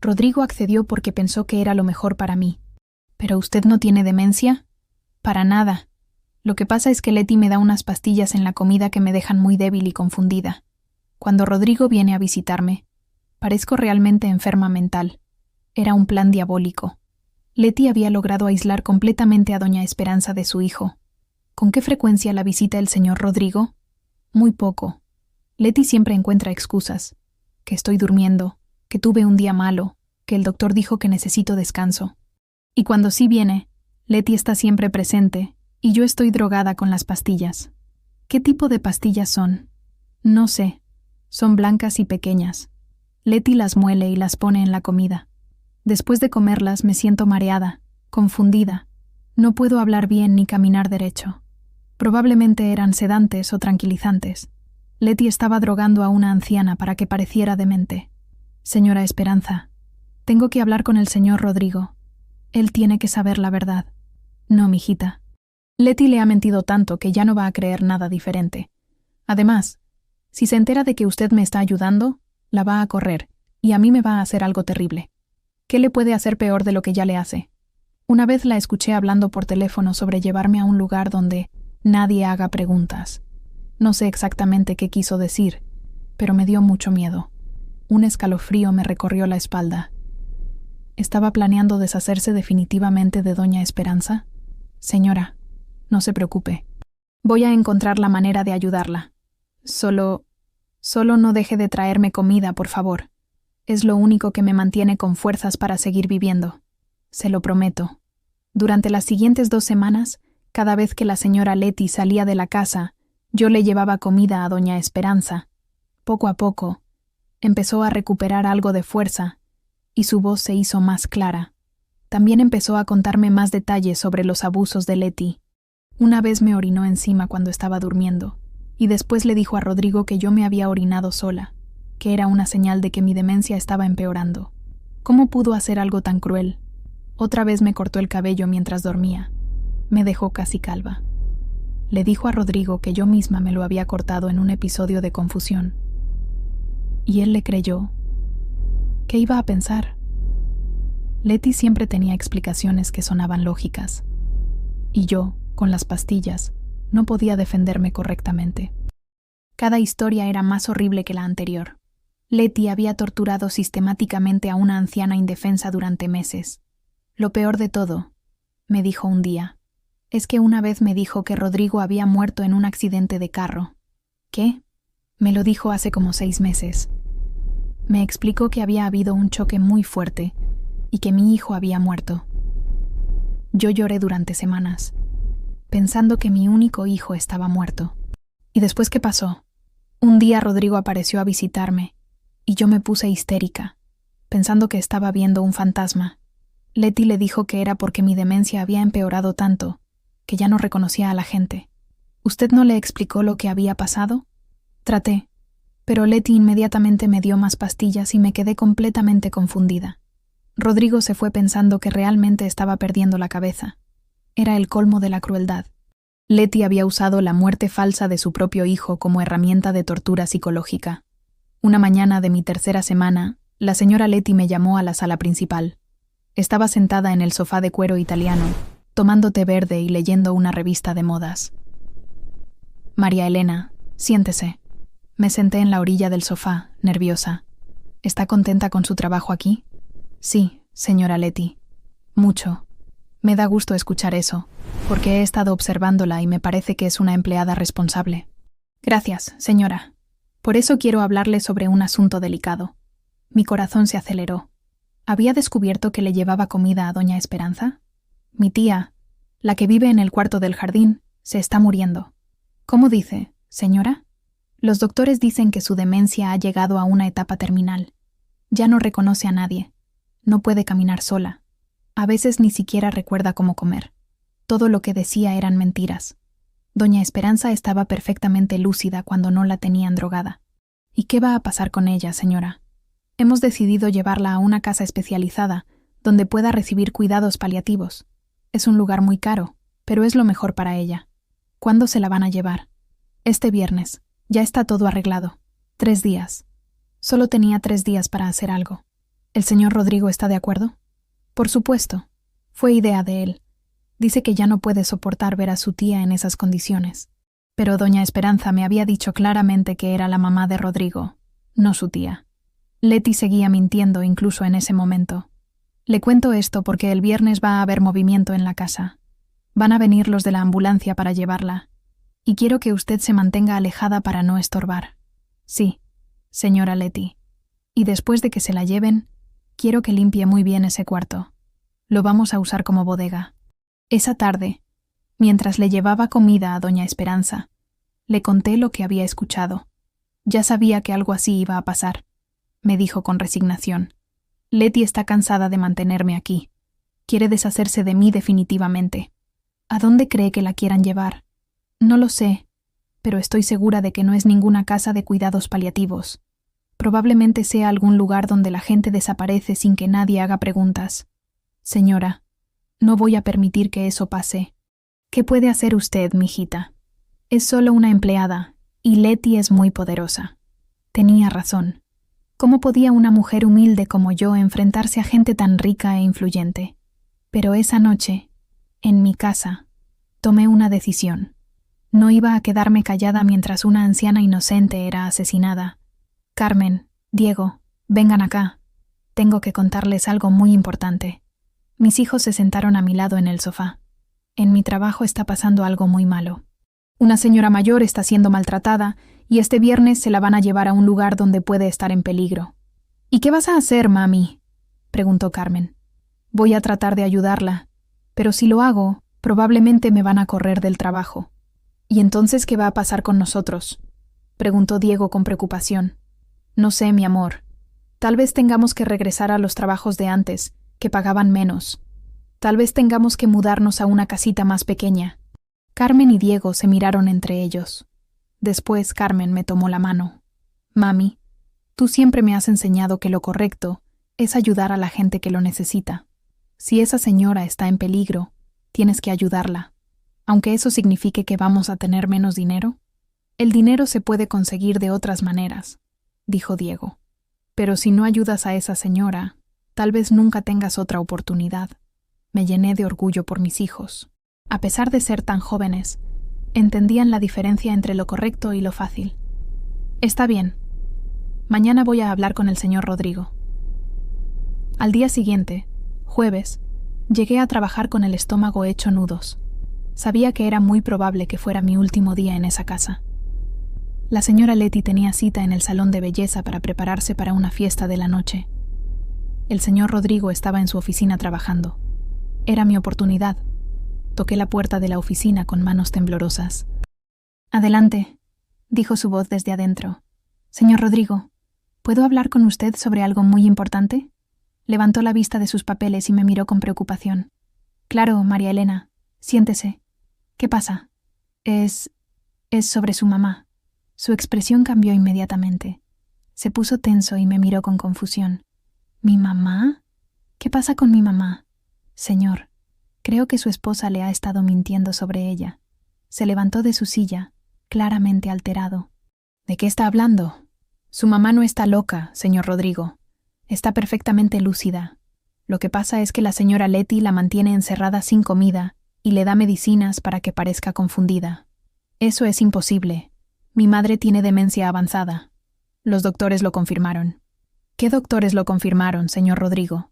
Rodrigo accedió porque pensó que era lo mejor para mí. ¿Pero usted no tiene demencia? Para nada. Lo que pasa es que Leti me da unas pastillas en la comida que me dejan muy débil y confundida. Cuando Rodrigo viene a visitarme, parezco realmente enferma mental. Era un plan diabólico. Leti había logrado aislar completamente a doña Esperanza de su hijo. ¿Con qué frecuencia la visita el señor Rodrigo? Muy poco. Leti siempre encuentra excusas. Que estoy durmiendo, que tuve un día malo, que el doctor dijo que necesito descanso. Y cuando sí viene, Leti está siempre presente, y yo estoy drogada con las pastillas. ¿Qué tipo de pastillas son? No sé. Son blancas y pequeñas. Leti las muele y las pone en la comida. Después de comerlas me siento mareada, confundida. No puedo hablar bien ni caminar derecho. Probablemente eran sedantes o tranquilizantes. Leti estaba drogando a una anciana para que pareciera demente. Señora Esperanza, tengo que hablar con el señor Rodrigo. Él tiene que saber la verdad. No, mijita. Leti le ha mentido tanto que ya no va a creer nada diferente. Además, si se entera de que usted me está ayudando, la va a correr, y a mí me va a hacer algo terrible. ¿Qué le puede hacer peor de lo que ya le hace? Una vez la escuché hablando por teléfono sobre llevarme a un lugar donde nadie haga preguntas. No sé exactamente qué quiso decir, pero me dio mucho miedo. Un escalofrío me recorrió la espalda. ¿Estaba planeando deshacerse definitivamente de doña Esperanza? Señora, no se preocupe. Voy a encontrar la manera de ayudarla. Solo no deje de traerme comida, por favor. Es lo único que me mantiene con fuerzas para seguir viviendo. Se lo prometo. Durante las siguientes 2 semanas, cada vez que la señora Leti salía de la casa, yo le llevaba comida a doña Esperanza. Poco a poco, empezó a recuperar algo de fuerza, y su voz se hizo más clara. También empezó a contarme más detalles sobre los abusos de Leti. Una vez me orinó encima cuando estaba durmiendo, y después le dijo a Rodrigo que yo me había orinado sola, que era una señal de que mi demencia estaba empeorando. ¿Cómo pudo hacer algo tan cruel? Otra vez me cortó el cabello mientras dormía. Me dejó casi calva. Le dijo a Rodrigo que yo misma me lo había cortado en un episodio de confusión. Y él le creyó. ¿Qué iba a pensar? Leti siempre tenía explicaciones que sonaban lógicas. Y yo, con las pastillas, no podía defenderme correctamente. Cada historia era más horrible que la anterior. Leti había torturado sistemáticamente a una anciana indefensa durante meses. Lo peor de todo, me dijo un día, es que una vez me dijo que Rodrigo había muerto en un accidente de carro. ¿Qué? Me lo dijo hace como 6 meses. Me explicó que había habido un choque muy fuerte y que mi hijo había muerto. Yo lloré durante semanas, pensando que mi único hijo estaba muerto. ¿Y después qué pasó? Un día Rodrigo apareció a visitarme y yo me puse histérica, pensando que estaba viendo un fantasma. Leti le dijo que era porque mi demencia había empeorado tanto que ya no reconocía a la gente. ¿Usted no le explicó lo que había pasado? Traté, pero Leti inmediatamente me dio más pastillas y me quedé completamente confundida. Rodrigo se fue pensando que realmente estaba perdiendo la cabeza. Era el colmo de la crueldad. Leti había usado la muerte falsa de su propio hijo como herramienta de tortura psicológica. Una mañana de mi 3ª semana, la señora Leti me llamó a la sala principal. Estaba sentada en el sofá de cuero italiano, tomando té verde y leyendo una revista de modas. María Elena, siéntese. Me senté en la orilla del sofá, nerviosa. ¿Está contenta con su trabajo aquí? Sí, señora Leti. Mucho. Me da gusto escuchar eso, porque he estado observándola y me parece que es una empleada responsable. Gracias, señora. Por eso quiero hablarle sobre un asunto delicado. Mi corazón se aceleró. ¿Había descubierto que le llevaba comida a doña Esperanza? Mi tía, la que vive en el cuarto del jardín, se está muriendo. ¿Cómo dice, señora? Los doctores dicen que su demencia ha llegado a una etapa terminal. Ya no reconoce a nadie. No puede caminar sola. A veces ni siquiera recuerda cómo comer. Todo lo que decía eran mentiras. Doña Esperanza estaba perfectamente lúcida cuando no la tenían drogada. ¿Y qué va a pasar con ella, señora? Hemos decidido llevarla a una casa especializada, donde pueda recibir cuidados paliativos. Es un lugar muy caro, pero es lo mejor para ella. ¿Cuándo se la van a llevar? Este viernes. Ya está todo arreglado. 3 días. Solo tenía 3 días para hacer algo. ¿El señor Rodrigo está de acuerdo? Por supuesto. Fue idea de él. Dice que ya no puede soportar ver a su tía en esas condiciones. Pero doña Esperanza me había dicho claramente que era la mamá de Rodrigo, no su tía. Leti seguía mintiendo incluso en ese momento. Le cuento esto porque el viernes va a haber movimiento en la casa. Van a venir los de la ambulancia para llevarla. Y quiero que usted se mantenga alejada para no estorbar. Sí, señora Leti. Y después de que se la lleven, quiero que limpie muy bien ese cuarto. Lo vamos a usar como bodega. Esa tarde, mientras le llevaba comida a doña Esperanza, le conté lo que había escuchado. Ya sabía que algo así iba a pasar, me dijo con resignación. Leti está cansada de mantenerme aquí. Quiere deshacerse de mí definitivamente. ¿A dónde cree que la quieran llevar? No lo sé, pero estoy segura de que no es ninguna casa de cuidados paliativos. Probablemente sea algún lugar donde la gente desaparece sin que nadie haga preguntas. Señora, no voy a permitir que eso pase. ¿Qué puede hacer usted, mijita? Es solo una empleada, y Leti es muy poderosa. Tenía razón. ¿Cómo podía una mujer humilde como yo enfrentarse a gente tan rica e influyente? Pero esa noche, en mi casa, tomé una decisión. No iba a quedarme callada mientras una anciana inocente era asesinada. Carmen, Diego, vengan acá. Tengo que contarles algo muy importante. Mis hijos se sentaron a mi lado en el sofá. En mi trabajo está pasando algo muy malo. Una señora mayor está siendo maltratada y este viernes se la van a llevar a un lugar donde puede estar en peligro. ¿Y qué vas a hacer, mami?, preguntó Carmen. Voy a tratar de ayudarla, pero si lo hago, probablemente me van a correr del trabajo. ¿Y entonces qué va a pasar con nosotros?, preguntó Diego con preocupación. No sé, mi amor. Tal vez tengamos que regresar a los trabajos de antes, que pagaban menos. Tal vez tengamos que mudarnos a una casita más pequeña. Carmen y Diego se miraron entre ellos. Después Carmen me tomó la mano. Mami, tú siempre me has enseñado que lo correcto es ayudar a la gente que lo necesita. Si esa señora está en peligro, tienes que ayudarla. Aunque eso signifique que vamos a tener menos dinero. El dinero se puede conseguir de otras maneras, dijo Diego. Pero si no ayudas a esa señora, tal vez nunca tengas otra oportunidad. Me llené de orgullo por mis hijos. A pesar de ser tan jóvenes, entendían la diferencia entre lo correcto y lo fácil. Está bien. Mañana voy a hablar con el señor Rodrigo. Al día siguiente, jueves, llegué a trabajar con el estómago hecho nudos. Sabía que era muy probable que fuera mi último día en esa casa. La señora Leti tenía cita en el salón de belleza para prepararse para una fiesta de la noche. El señor Rodrigo estaba en su oficina trabajando. Era mi oportunidad. Toqué la puerta de la oficina con manos temblorosas. Adelante, dijo su voz desde adentro. Señor Rodrigo, ¿puedo hablar con usted sobre algo muy importante? Levantó la vista de sus papeles y me miró con preocupación. Claro, María Elena, siéntese. ¿Qué pasa? Es sobre su mamá. Su expresión cambió inmediatamente. Se puso tenso y me miró con confusión. ¿Mi mamá? ¿Qué pasa con mi mamá? Señor, creo que su esposa le ha estado mintiendo sobre ella. Se levantó de su silla, claramente alterado. ¿De qué está hablando? Su mamá no está loca, señor Rodrigo. Está perfectamente lúcida. Lo que pasa es que la señora Leti la mantiene encerrada sin comida y le da medicinas para que parezca confundida. Eso es imposible. Mi madre tiene demencia avanzada. Los doctores lo confirmaron. ¿Qué doctores lo confirmaron, señor Rodrigo?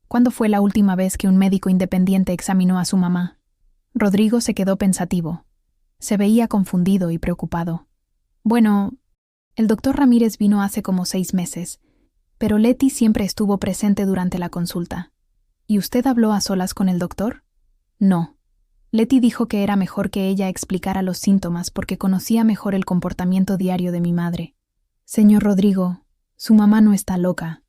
¿Cuándo fue la última vez que un médico independiente examinó a su mamá? Rodrigo se quedó pensativo. Se veía confundido y preocupado. Bueno, el doctor Ramírez vino hace como 6 meses, pero Leti siempre estuvo presente durante la consulta. ¿Y usted habló a solas con el doctor? No. Leti dijo que era mejor que ella explicara los síntomas porque conocía mejor el comportamiento diario de mi madre. Señor Rodrigo, su mamá no está loca.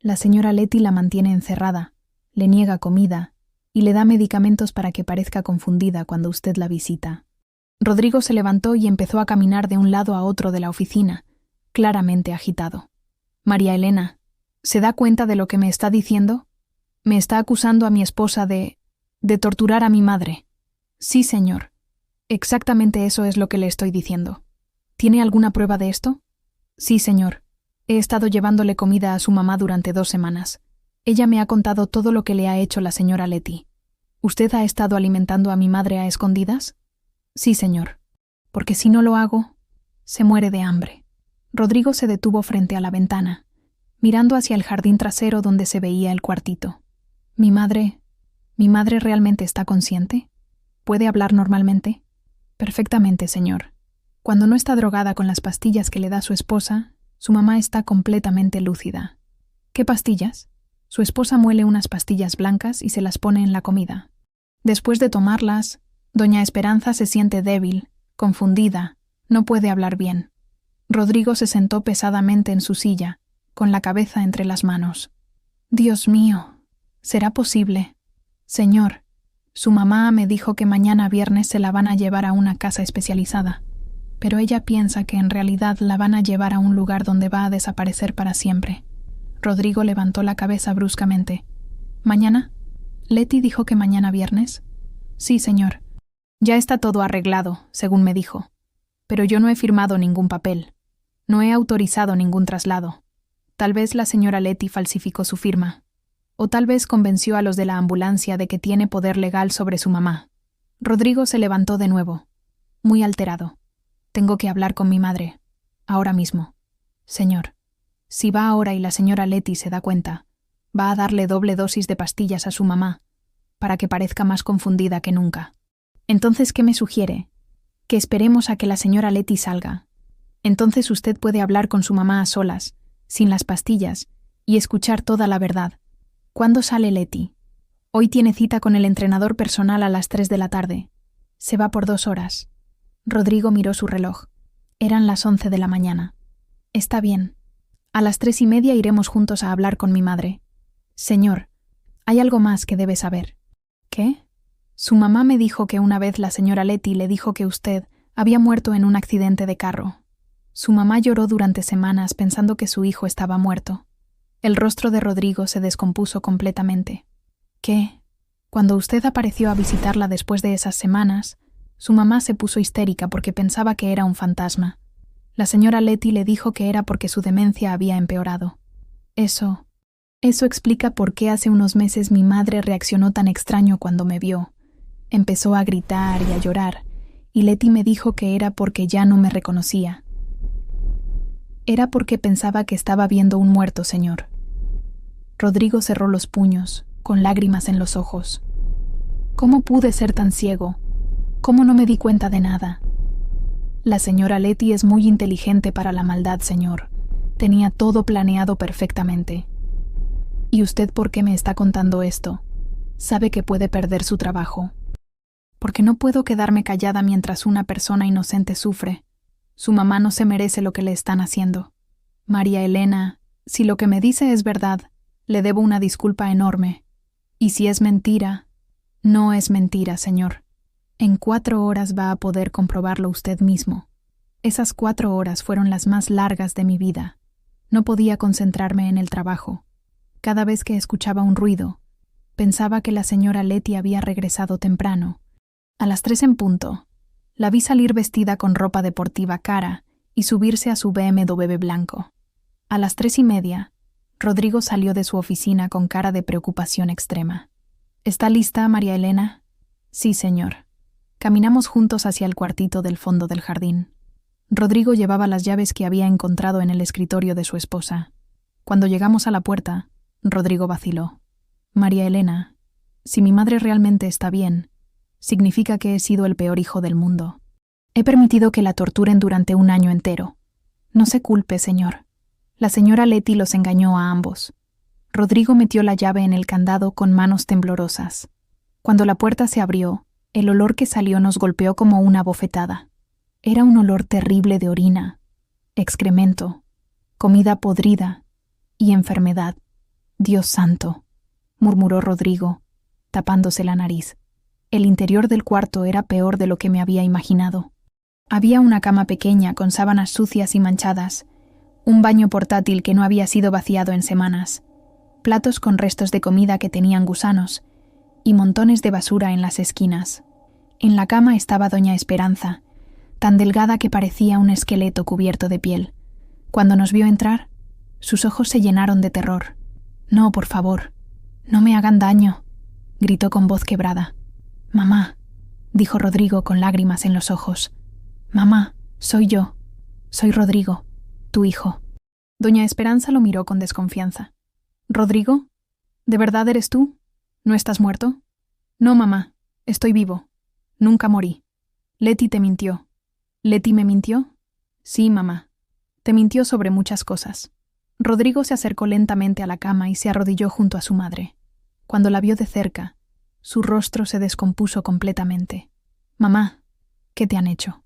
La señora Leti la mantiene encerrada, le niega comida y le da medicamentos para que parezca confundida cuando usted la visita. Rodrigo se levantó y empezó a caminar de un lado a otro de la oficina, claramente agitado. María Elena, ¿se da cuenta de lo que me está diciendo? Me está acusando a mi esposa de torturar a mi madre. Sí, señor. Exactamente eso es lo que le estoy diciendo. ¿Tiene alguna prueba de esto? Sí, señor. He estado llevándole comida a su mamá durante 2 semanas. Ella me ha contado todo lo que le ha hecho la señora Leti. ¿Usted ha estado alimentando a mi madre a escondidas? Sí, señor. Porque si no lo hago, se muere de hambre. Rodrigo se detuvo frente a la ventana, mirando hacia el jardín trasero donde se veía el cuartito. ¿Mi madre realmente está consciente? ¿Puede hablar normalmente? Perfectamente, señor. Cuando no está drogada con las pastillas que le da su esposa, su mamá está completamente lúcida. ¿Qué pastillas? Su esposa muele unas pastillas blancas y se las pone en la comida. Después de tomarlas, doña Esperanza se siente débil, confundida, no puede hablar bien. Rodrigo se sentó pesadamente en su silla, con la cabeza entre las manos. Dios mío, ¿será posible? Señor, su mamá me dijo que mañana viernes se la van a llevar a una casa especializada, pero ella piensa que en realidad la van a llevar a un lugar donde va a desaparecer para siempre. Rodrigo levantó la cabeza bruscamente. ¿Mañana? ¿Leti dijo que mañana viernes? Sí, señor. Ya está todo arreglado, según me dijo. Pero yo no he firmado ningún papel. No he autorizado ningún traslado. Tal vez la señora Leti falsificó su firma. O tal vez convenció a los de la ambulancia de que tiene poder legal sobre su mamá. Rodrigo se levantó de nuevo, muy alterado. Tengo que hablar con mi madre. Ahora mismo. Señor, si va ahora y la señora Leti se da cuenta, va a darle doble dosis de pastillas a su mamá, para que parezca más confundida que nunca. Entonces, ¿qué me sugiere? Que esperemos a que la señora Leti salga. Entonces usted puede hablar con su mamá a solas, sin las pastillas, y escuchar toda la verdad. ¿Cuándo sale Leti? Hoy tiene cita con el entrenador personal a las 3 de la tarde. Se va por 2 horas. Rodrigo miró su reloj. Eran las 11 de la mañana. Está bien. A las 3:30 iremos juntos a hablar con mi madre. Señor, hay algo más que debe saber. ¿Qué? Su mamá me dijo que una vez la señora Leti le dijo que usted había muerto en un accidente de carro. Su mamá lloró durante semanas pensando que su hijo estaba muerto. El rostro de Rodrigo se descompuso completamente. ¿Qué? Cuando usted apareció a visitarla después de esas semanas, su mamá se puso histérica porque pensaba que era un fantasma. La señora Leti le dijo que era porque su demencia había empeorado. Eso explica por qué hace unos meses mi madre reaccionó tan extraño cuando me vio. Empezó a gritar y a llorar, y Leti me dijo que era porque ya no me reconocía. Era porque pensaba que estaba viendo un muerto, señor. Rodrigo cerró los puños, con lágrimas en los ojos. ¿Cómo pude ser tan ciego? ¿Cómo no me di cuenta de nada? La señora Leti es muy inteligente para la maldad, señor. Tenía todo planeado perfectamente. ¿Y usted por qué me está contando esto? Sabe que puede perder su trabajo. Porque no puedo quedarme callada mientras una persona inocente sufre. Su mamá no se merece lo que le están haciendo. María Elena, si lo que me dice es verdad, le debo una disculpa enorme. Y si es mentira, no es mentira, señor. En 4 horas va a poder comprobarlo usted mismo. Esas 4 horas fueron las más largas de mi vida. No podía concentrarme en el trabajo. Cada vez que escuchaba un ruido, pensaba que la señora Leti había regresado temprano. A las 3 en punto, la vi salir vestida con ropa deportiva cara y subirse a su BMW blanco. A las 3:30, Rodrigo salió de su oficina con cara de preocupación extrema. ¿Está lista, María Elena? Sí, señor. Caminamos juntos hacia el cuartito del fondo del jardín. Rodrigo llevaba las llaves que había encontrado en el escritorio de su esposa. Cuando llegamos a la puerta, Rodrigo vaciló. María Elena, si mi madre realmente está bien, significa que he sido el peor hijo del mundo. He permitido que la torturen durante 1 año entero. No se culpe, señor. La señora Leti los engañó a ambos. Rodrigo metió la llave en el candado con manos temblorosas. Cuando la puerta se abrió, El olor que salió nos golpeó como una bofetada. Era un olor terrible de orina, excremento, comida podrida y enfermedad. Dios santo, murmuró Rodrigo, tapándose la nariz. El interior del cuarto era peor de lo que me había imaginado. Había una cama pequeña con sábanas sucias y manchadas, un baño portátil que no había sido vaciado en semanas, platos con restos de comida que tenían gusanos y montones de basura en las esquinas. En la cama estaba doña Esperanza, tan delgada que parecía un esqueleto cubierto de piel. Cuando nos vio entrar, sus ojos se llenaron de terror. «No, por favor, no me hagan daño», gritó con voz quebrada. «Mamá», dijo Rodrigo con lágrimas en los ojos. «Mamá, soy yo. Soy Rodrigo, tu hijo». Doña Esperanza lo miró con desconfianza. «¿Rodrigo? ¿De verdad eres tú? ¿No estás muerto?» «No, mamá, estoy vivo. Nunca morí. Leti te mintió». «¿Leti me mintió?» «Sí, mamá. Te mintió sobre muchas cosas». Rodrigo se acercó lentamente a la cama y se arrodilló junto a su madre. Cuando la vio de cerca, su rostro se descompuso completamente. «Mamá, ¿qué te han hecho?»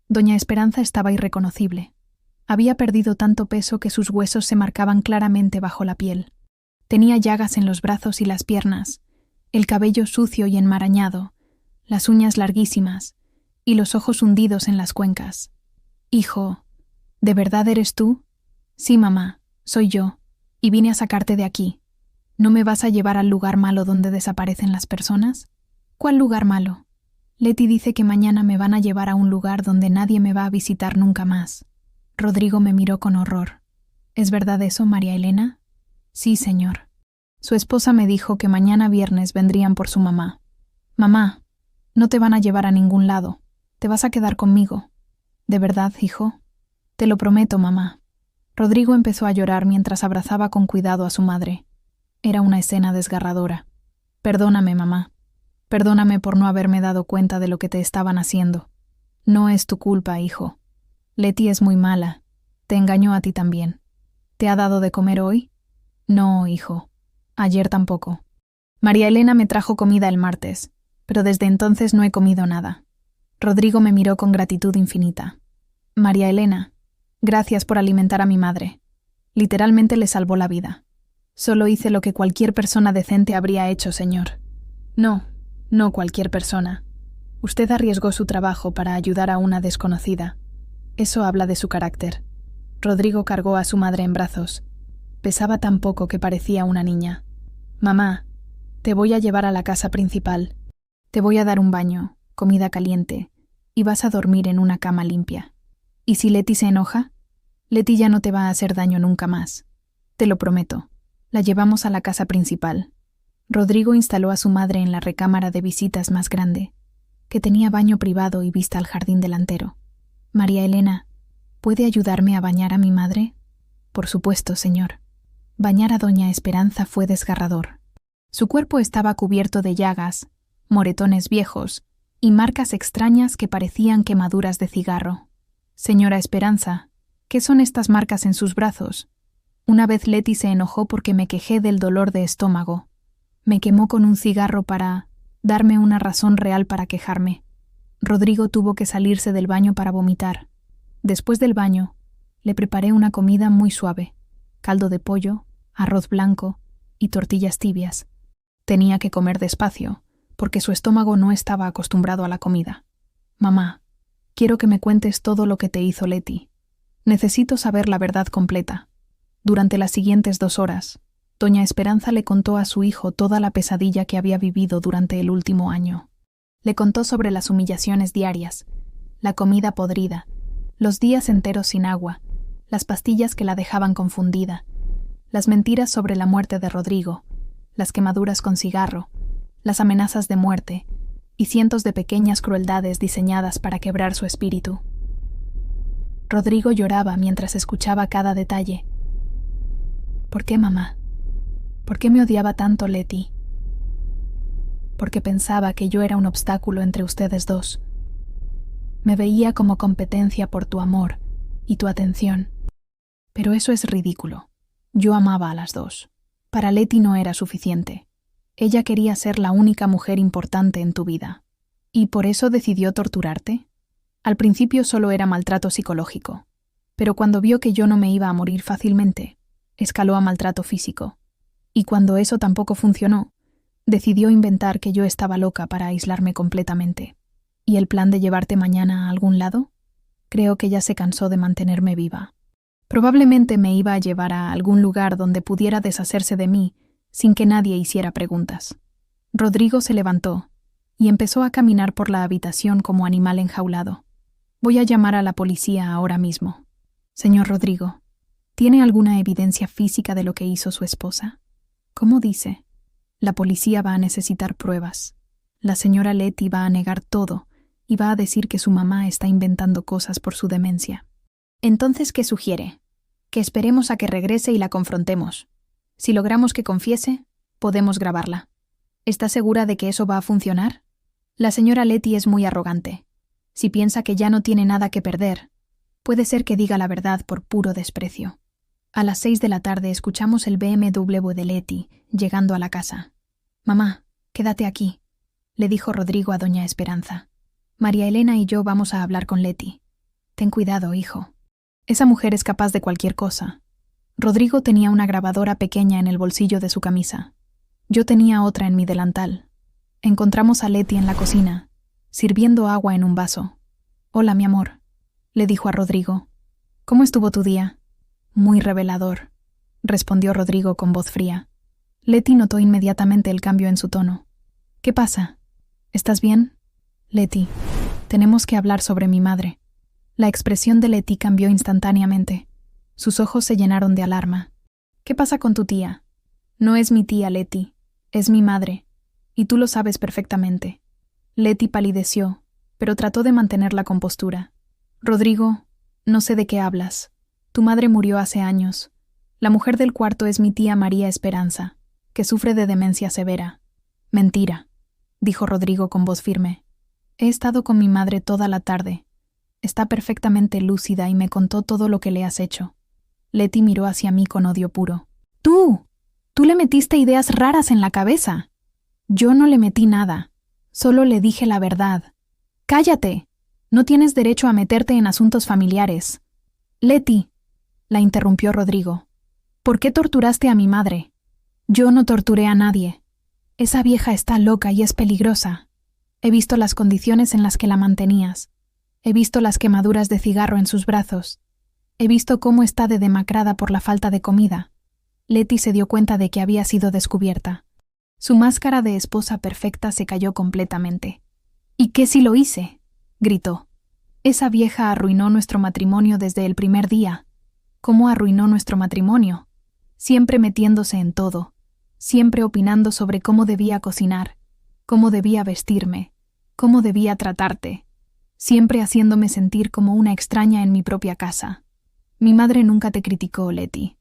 Doña Esperanza estaba irreconocible. Había perdido tanto peso que sus huesos se marcaban claramente bajo la piel. Tenía llagas en los brazos y las piernas, el cabello sucio y enmarañado, las uñas larguísimas y los ojos hundidos en las cuencas. «Hijo, ¿de verdad eres tú?» «Sí, mamá, soy yo, y vine a sacarte de aquí. ¿No me vas a llevar al lugar malo donde desaparecen las personas?» «¿Cuál lugar malo?» «Leti dice que mañana me van a llevar a un lugar donde nadie me va a visitar nunca más». Rodrigo me miró con horror. «¿Es verdad eso, María Elena?» «Sí, señor. Su esposa me dijo que mañana viernes vendrían por su mamá». «Mamá, no te van a llevar a ningún lado. Te vas a quedar conmigo». «¿De verdad, hijo?» «Te lo prometo, mamá». Rodrigo empezó a llorar mientras abrazaba con cuidado a su madre. Era una escena desgarradora. «Perdóname, mamá. Perdóname por no haberme dado cuenta de lo que te estaban haciendo. No es tu culpa, hijo. Leti es muy mala. Te engañó a ti también. ¿Te ha dado de comer hoy?» «No, hijo. Ayer tampoco. María Elena me trajo comida el martes, pero desde entonces no he comido nada». Rodrigo me miró con gratitud infinita. «María Elena, gracias por alimentar a mi madre. Literalmente le salvó la vida. Solo hice lo que cualquier persona decente habría hecho, señor». No cualquier persona. Usted arriesgó su trabajo para ayudar a una desconocida. Eso habla de su carácter». Rodrigo cargó a su madre en brazos. Pesaba tan poco que parecía una niña. «Mamá, te voy a llevar a la casa principal. Te voy a dar un baño, comida caliente, y vas a dormir en una cama limpia. ¿Y si Leti se enoja? Leti ya no te va a hacer daño nunca más. Te lo prometo. La llevamos a la casa principal». Rodrigo instaló a su madre en la recámara de visitas más grande, que tenía baño privado y vista al jardín delantero. «María Elena, ¿puede ayudarme a bañar a mi madre?» «Por supuesto, señor». Bañar a doña Esperanza fue desgarrador. Su cuerpo estaba cubierto de llagas, moretones viejos y marcas extrañas que parecían quemaduras de cigarro. «Señora Esperanza, ¿qué son estas marcas en sus brazos?» Una vez Leti se enojó porque me quejé del dolor de estómago. Me quemó con un cigarro para darme una razón real para quejarme. Rodrigo tuvo que salirse del baño para vomitar. Después del baño, le preparé una comida muy suave: caldo de pollo, arroz blanco y tortillas tibias. Tenía que comer despacio, porque su estómago no estaba acostumbrado a la comida. «Mamá, quiero que me cuentes todo lo que te hizo Leti. Necesito saber la verdad completa». Durante las siguientes 2 horas, doña Esperanza le contó a su hijo toda la pesadilla que había vivido durante el último año. Le contó sobre las humillaciones diarias, la comida podrida, los días enteros sin agua, las pastillas que la dejaban confundida, las mentiras sobre la muerte de Rodrigo, las quemaduras con cigarro, las amenazas de muerte y cientos de pequeñas crueldades diseñadas para quebrar su espíritu. Rodrigo lloraba mientras escuchaba cada detalle. «¿Por qué, mamá? ¿Por qué me odiaba tanto Leti?» «Porque pensaba que yo era un obstáculo entre ustedes dos. Me veía como competencia por tu amor y tu atención. Pero eso es ridículo. Yo amaba a las dos. Para Leti no era suficiente. Ella quería ser la única mujer importante en tu vida. ¿Y por eso decidió torturarte? Al principio solo era maltrato psicológico, pero cuando vio que yo no me iba a morir fácilmente, escaló a maltrato físico. Y cuando eso tampoco funcionó, decidió inventar que yo estaba loca para aislarme completamente. ¿Y el plan de llevarte mañana a algún lado? Creo que ya se cansó de mantenerme viva. Probablemente me iba a llevar a algún lugar donde pudiera deshacerse de mí sin que nadie hiciera preguntas. Rodrigo se levantó y empezó a caminar por la habitación como animal enjaulado. Voy a llamar a la policía ahora mismo. Señor Rodrigo, ¿tiene alguna evidencia física de lo que hizo su esposa? ¿Cómo dice? La policía va a necesitar pruebas. La señora Leti va a negar todo y va a decir que su mamá está inventando cosas por su demencia. Entonces, ¿qué sugiere? Que esperemos a que regrese y la confrontemos. Si logramos que confiese, podemos grabarla. ¿Está segura de que eso va a funcionar? La señora Leti es muy arrogante. Si piensa que ya no tiene nada que perder, puede ser que diga la verdad por puro desprecio. A las 6 de la tarde escuchamos el BMW de Leti llegando a la casa. «Mamá, quédate aquí», le dijo Rodrigo a doña Esperanza. «María Elena y yo vamos a hablar con Leti. Ten cuidado, hijo. Esa mujer es capaz de cualquier cosa». Rodrigo tenía una grabadora pequeña en el bolsillo de su camisa. Yo tenía otra en mi delantal. Encontramos a Leti en la cocina, sirviendo agua en un vaso. «Hola, mi amor», le dijo a Rodrigo. «¿Cómo estuvo tu día?» «Muy revelador», respondió Rodrigo con voz fría. Leti notó inmediatamente el cambio en su tono. «¿Qué pasa? ¿Estás bien?» «Leti, tenemos que hablar sobre mi madre». La expresión de Leti cambió instantáneamente. Sus ojos se llenaron de alarma. «¿Qué pasa con tu tía?» «No es mi tía, Leti. Es mi madre. Y tú lo sabes perfectamente». Leti palideció, pero trató de mantener la compostura. «Rodrigo, no sé de qué hablas. Tu madre murió hace años. La mujer del cuarto es mi tía María Esperanza, que sufre de demencia severa». «Mentira», dijo Rodrigo con voz firme. «He estado con mi madre toda la tarde. Está perfectamente lúcida y me contó todo lo que le has hecho». Leti miró hacia mí con odio puro. «¡Tú! Tú le metiste ideas raras en la cabeza». «Yo no le metí nada. Solo le dije la verdad». «¡Cállate! No tienes derecho a meterte en asuntos familiares». «Leti», la interrumpió Rodrigo. «¿Por qué torturaste a mi madre?» «Yo no torturé a nadie. Esa vieja está loca y es peligrosa. He visto las condiciones en las que la mantenías. He visto las quemaduras de cigarro en sus brazos. He visto cómo está de demacrada por la falta de comida». Leti se dio cuenta de que había sido descubierta. Su máscara de esposa perfecta se cayó completamente. «¿Y qué si lo hice?», gritó. «Esa vieja arruinó nuestro matrimonio desde el primer día». «¿Cómo arruinó nuestro matrimonio?» «Siempre metiéndose en todo, siempre opinando sobre cómo debía cocinar, cómo debía vestirme, cómo debía tratarte, siempre haciéndome sentir como una extraña en mi propia casa. Mi madre nunca te criticó, Leti.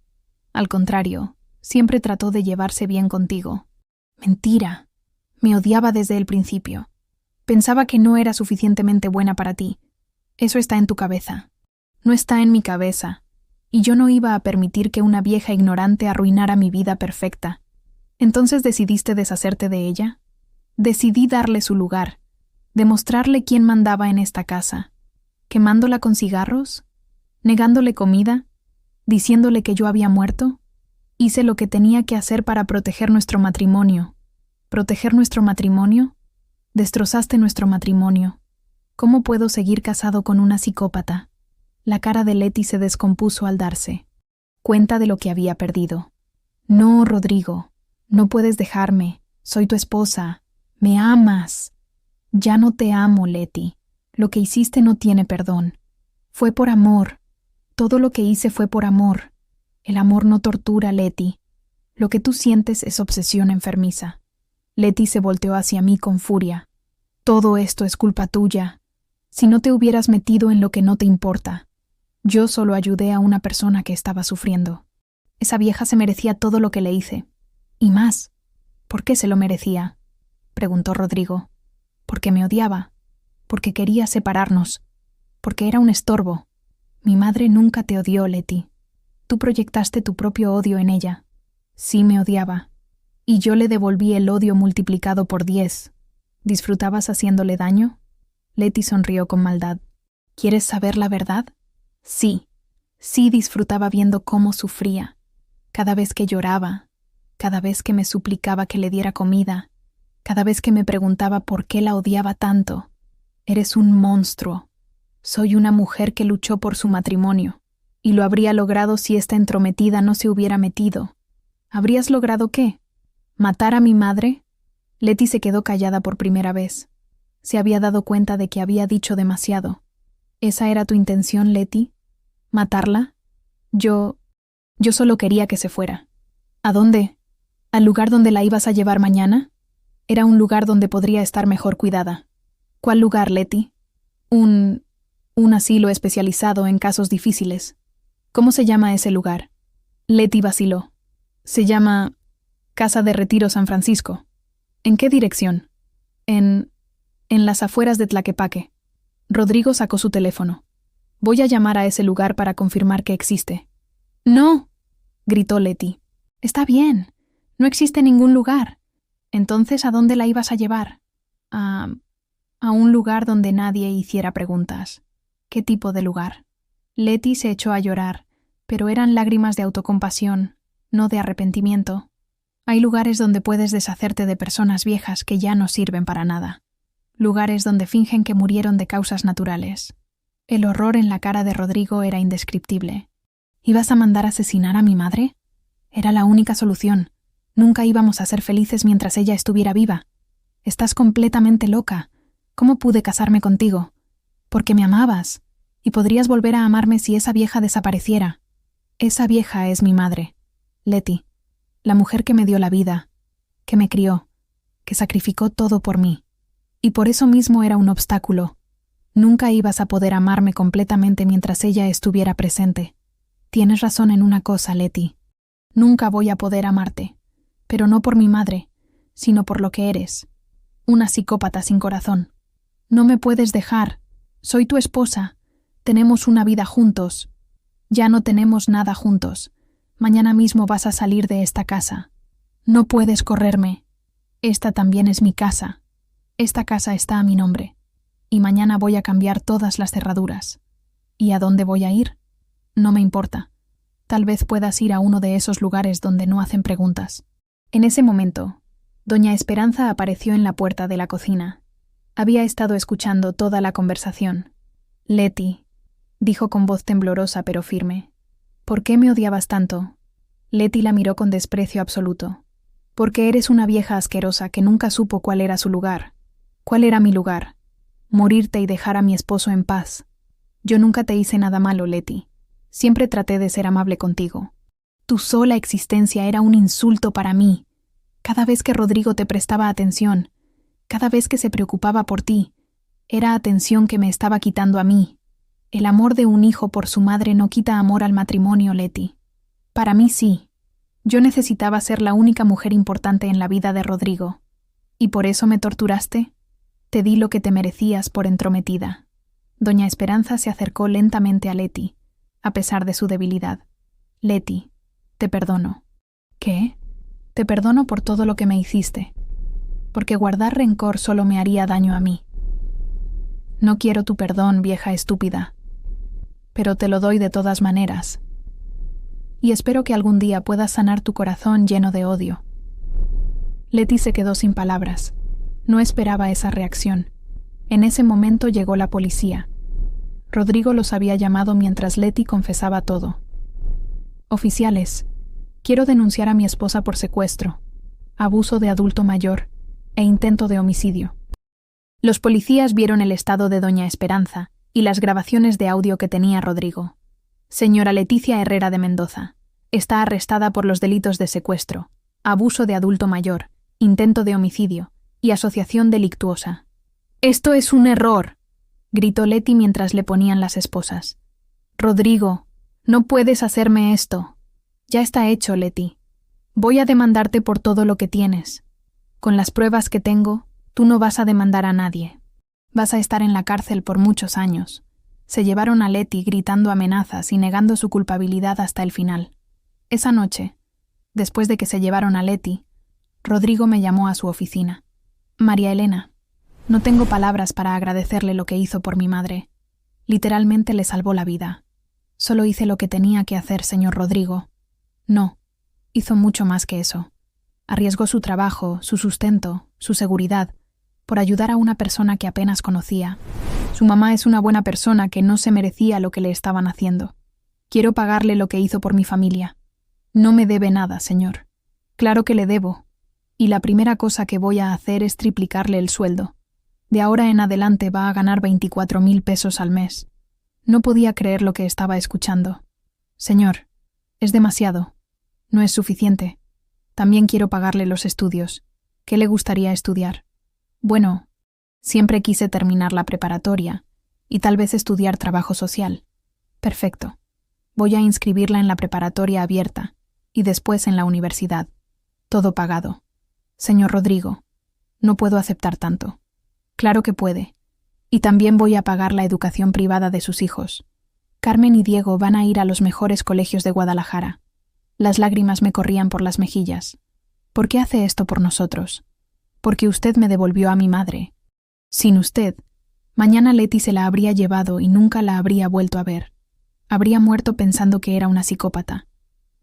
Al contrario, siempre trató de llevarse bien contigo». «Mentira. Me odiaba desde el principio. Pensaba que no era suficientemente buena para ti. Eso está en tu cabeza. No está en mi cabeza. Y yo no iba a permitir que una vieja ignorante arruinara mi vida perfecta. Entonces decidiste deshacerte de ella. Decidí darle su lugar, demostrarle quién mandaba en esta casa, quemándola con cigarros, negándole comida, diciéndole que yo había muerto. Hice lo que tenía que hacer para proteger nuestro matrimonio. ¿Proteger nuestro matrimonio? Destrozaste nuestro matrimonio. ¿Cómo puedo seguir casado con una psicópata?» La cara de Leti se descompuso al darse cuenta de lo que había perdido. «No, Rodrigo, no puedes dejarme. Soy tu esposa. Me amas». «Ya no te amo, Leti. Lo que hiciste no tiene perdón. Fue por amor. Todo lo que hice fue por amor. El amor no tortura, Leti. Lo que tú sientes es obsesión enfermiza». Leti se volteó hacia mí con furia. «Todo esto es culpa tuya. Si no te hubieras metido en lo que no te importa. Yo solo ayudé a una persona que estaba sufriendo. Esa vieja se merecía todo lo que le hice. Y más». «¿Por qué se lo merecía?», preguntó Rodrigo. «Porque me odiaba. Porque quería separarnos. Porque era un estorbo. Mi madre nunca te odió, Leti. Tú proyectaste tu propio odio en ella. Sí me odiaba. Y yo le devolví el odio multiplicado por 10. ¿Disfrutabas haciéndole daño? Leti sonrió con maldad. ¿Quieres saber la verdad? Sí, sí disfrutaba viendo cómo sufría. Cada vez que lloraba, cada vez que me suplicaba que le diera comida, cada vez que me preguntaba por qué la odiaba tanto. Eres un monstruo. Soy una mujer que luchó por su matrimonio, y lo habría logrado si esta entrometida no se hubiera metido. ¿Habrías logrado qué? ¿Matar a mi madre? Leti se quedó callada por primera vez. Se había dado cuenta de que había dicho demasiado. ¿Esa era tu intención, Leti? ¿Matarla? Yo solo quería que se fuera. ¿A dónde? ¿Al lugar donde la ibas a llevar mañana? Era un lugar donde podría estar mejor cuidada. ¿Cuál lugar, Leti? Un asilo especializado en casos difíciles. ¿Cómo se llama ese lugar? Leti vaciló. Se llama Casa de Retiro San Francisco. ¿En qué dirección? En las afueras de Tlaquepaque. Rodrigo sacó su teléfono. Voy a llamar a ese lugar para confirmar que existe. ¡No!, gritó Leti. Está bien. No existe ningún lugar. Entonces, ¿a dónde la ibas a llevar? A un lugar donde nadie hiciera preguntas. ¿Qué tipo de lugar? Leti se echó a llorar, pero eran lágrimas de autocompasión, no de arrepentimiento. Hay lugares donde puedes deshacerte de personas viejas que ya no sirven para nada. Lugares donde fingen que murieron de causas naturales. El horror en la cara de Rodrigo era indescriptible. ¿Ibas a mandar asesinar a mi madre? Era la única solución. Nunca íbamos a ser felices mientras ella estuviera viva. Estás completamente loca. ¿Cómo pude casarme contigo? Porque me amabas, y podrías volver a amarme si esa vieja desapareciera. Esa vieja es mi madre, Leti, la mujer que me dio la vida, que me crió, que sacrificó todo por mí. Y por eso mismo era un obstáculo. Nunca ibas a poder amarme completamente mientras ella estuviera presente. Tienes razón en una cosa, Leti. Nunca voy a poder amarte, pero no por mi madre, sino por lo que eres. Una psicópata sin corazón. No me puedes dejar. Soy tu esposa. Tenemos una vida juntos. Ya no tenemos nada juntos. Mañana mismo vas a salir de esta casa. No puedes correrme. Esta también es mi casa. Esta casa está a mi nombre. Y mañana voy a cambiar todas las cerraduras. ¿Y a dónde voy a ir? No me importa. Tal vez puedas ir a uno de esos lugares donde no hacen preguntas. En ese momento, doña Esperanza apareció en la puerta de la cocina. Había estado escuchando toda la conversación. Leti, dijo con voz temblorosa pero firme. ¿Por qué me odiabas tanto? Leti la miró con desprecio absoluto. Porque eres una vieja asquerosa que nunca supo cuál era su lugar. ¿Cuál era mi lugar? Morirte y dejar a mi esposo en paz. Yo nunca te hice nada malo, Leti. Siempre traté de ser amable contigo. Tu sola existencia era un insulto para mí. Cada vez que Rodrigo te prestaba atención, cada vez que se preocupaba por ti, era atención que me estaba quitando a mí. El amor de un hijo por su madre no quita amor al matrimonio, Leti. Para mí sí. Yo necesitaba ser la única mujer importante en la vida de Rodrigo. ¿Y por eso me torturaste? Te di lo que te merecías por entrometida. Doña Esperanza se acercó lentamente a Leti, a pesar de su debilidad. Leti, te perdono. ¿Qué? Te perdono por todo lo que me hiciste. Porque guardar rencor solo me haría daño a mí. No quiero tu perdón, vieja estúpida. Pero te lo doy de todas maneras. Y espero que algún día puedas sanar tu corazón lleno de odio. Leti se quedó sin palabras. No esperaba esa reacción. En ese momento llegó la policía. Rodrigo los había llamado mientras Leti confesaba todo. Oficiales, quiero denunciar a mi esposa por secuestro, abuso de adulto mayor e intento de homicidio. Los policías vieron el estado de doña Esperanza y las grabaciones de audio que tenía Rodrigo. Señora Leticia Herrera de Mendoza, está arrestada por los delitos de secuestro, abuso de adulto mayor, intento de homicidio y asociación delictuosa. «¡Esto es un error!», gritó Leti mientras le ponían las esposas. «Rodrigo, no puedes hacerme esto. Ya está hecho, Leti. Voy a demandarte por todo lo que tienes. Con las pruebas que tengo, tú no vas a demandar a nadie. Vas a estar en la cárcel por muchos años». Se llevaron a Leti gritando amenazas y negando su culpabilidad hasta el final. Esa noche, después de que se llevaron a Leti, Rodrigo me llamó a su oficina. «María Elena, No tengo palabras para agradecerle lo que hizo por mi madre. Literalmente le salvó la vida. Solo hice lo que tenía que hacer, señor Rodrigo. No, hizo mucho más que eso. Arriesgó su trabajo, su sustento, su seguridad, por ayudar a una persona que apenas conocía. Su mamá es una buena persona que no se merecía lo que le estaban haciendo. Quiero pagarle lo que hizo por mi familia. No me debe nada, señor. Claro que le debo. Y la primera cosa que voy a hacer es triplicarle el sueldo. De ahora en adelante va a ganar 24.000 pesos al mes. No podía creer lo que estaba escuchando. Señor, es demasiado. No es suficiente. También quiero pagarle los estudios. ¿Qué le gustaría estudiar? Bueno, siempre quise terminar la preparatoria y tal vez estudiar trabajo social. Perfecto. Voy a inscribirla en la preparatoria abierta y después en la universidad. Todo pagado. Señor Rodrigo, no puedo aceptar tanto. Claro que puede. Y también voy a pagar la educación privada de sus hijos. Carmen y Diego van a ir a los mejores colegios de Guadalajara. Las lágrimas me corrían por las mejillas. ¿Por qué hace esto por nosotros? Porque usted me devolvió a mi madre. Sin usted, mañana Leti se la habría llevado y nunca la habría vuelto a ver. Habría muerto pensando que era una psicópata,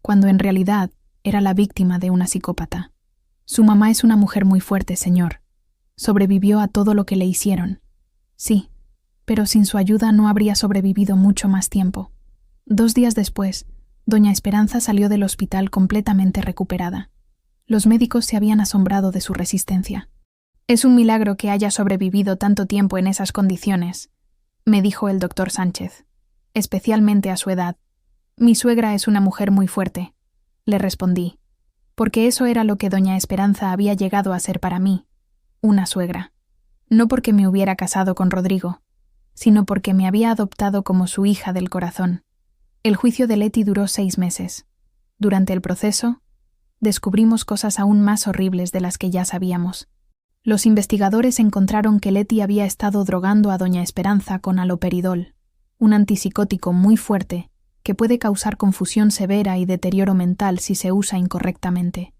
cuando en realidad era la víctima de una psicópata. Su mamá es una mujer muy fuerte, señor. Sobrevivió a todo lo que le hicieron. Sí, pero sin su ayuda no habría sobrevivido mucho más tiempo. 2 días después, doña Esperanza salió del hospital completamente recuperada. Los médicos se habían asombrado de su resistencia. «Es un milagro que haya sobrevivido tanto tiempo en esas condiciones», me dijo el doctor Sánchez, «especialmente a su edad. Mi suegra es una mujer muy fuerte», le respondí, porque eso era lo que doña Esperanza había llegado a ser para mí, una suegra. No porque me hubiera casado con Rodrigo, sino porque me había adoptado como su hija del corazón. El juicio de Leti duró 6 meses. Durante el proceso, descubrimos cosas aún más horribles de las que ya sabíamos. Los investigadores encontraron que Leti había estado drogando a doña Esperanza con haloperidol, un antipsicótico muy fuerte que puede causar confusión severa y deterioro mental si se usa incorrectamente.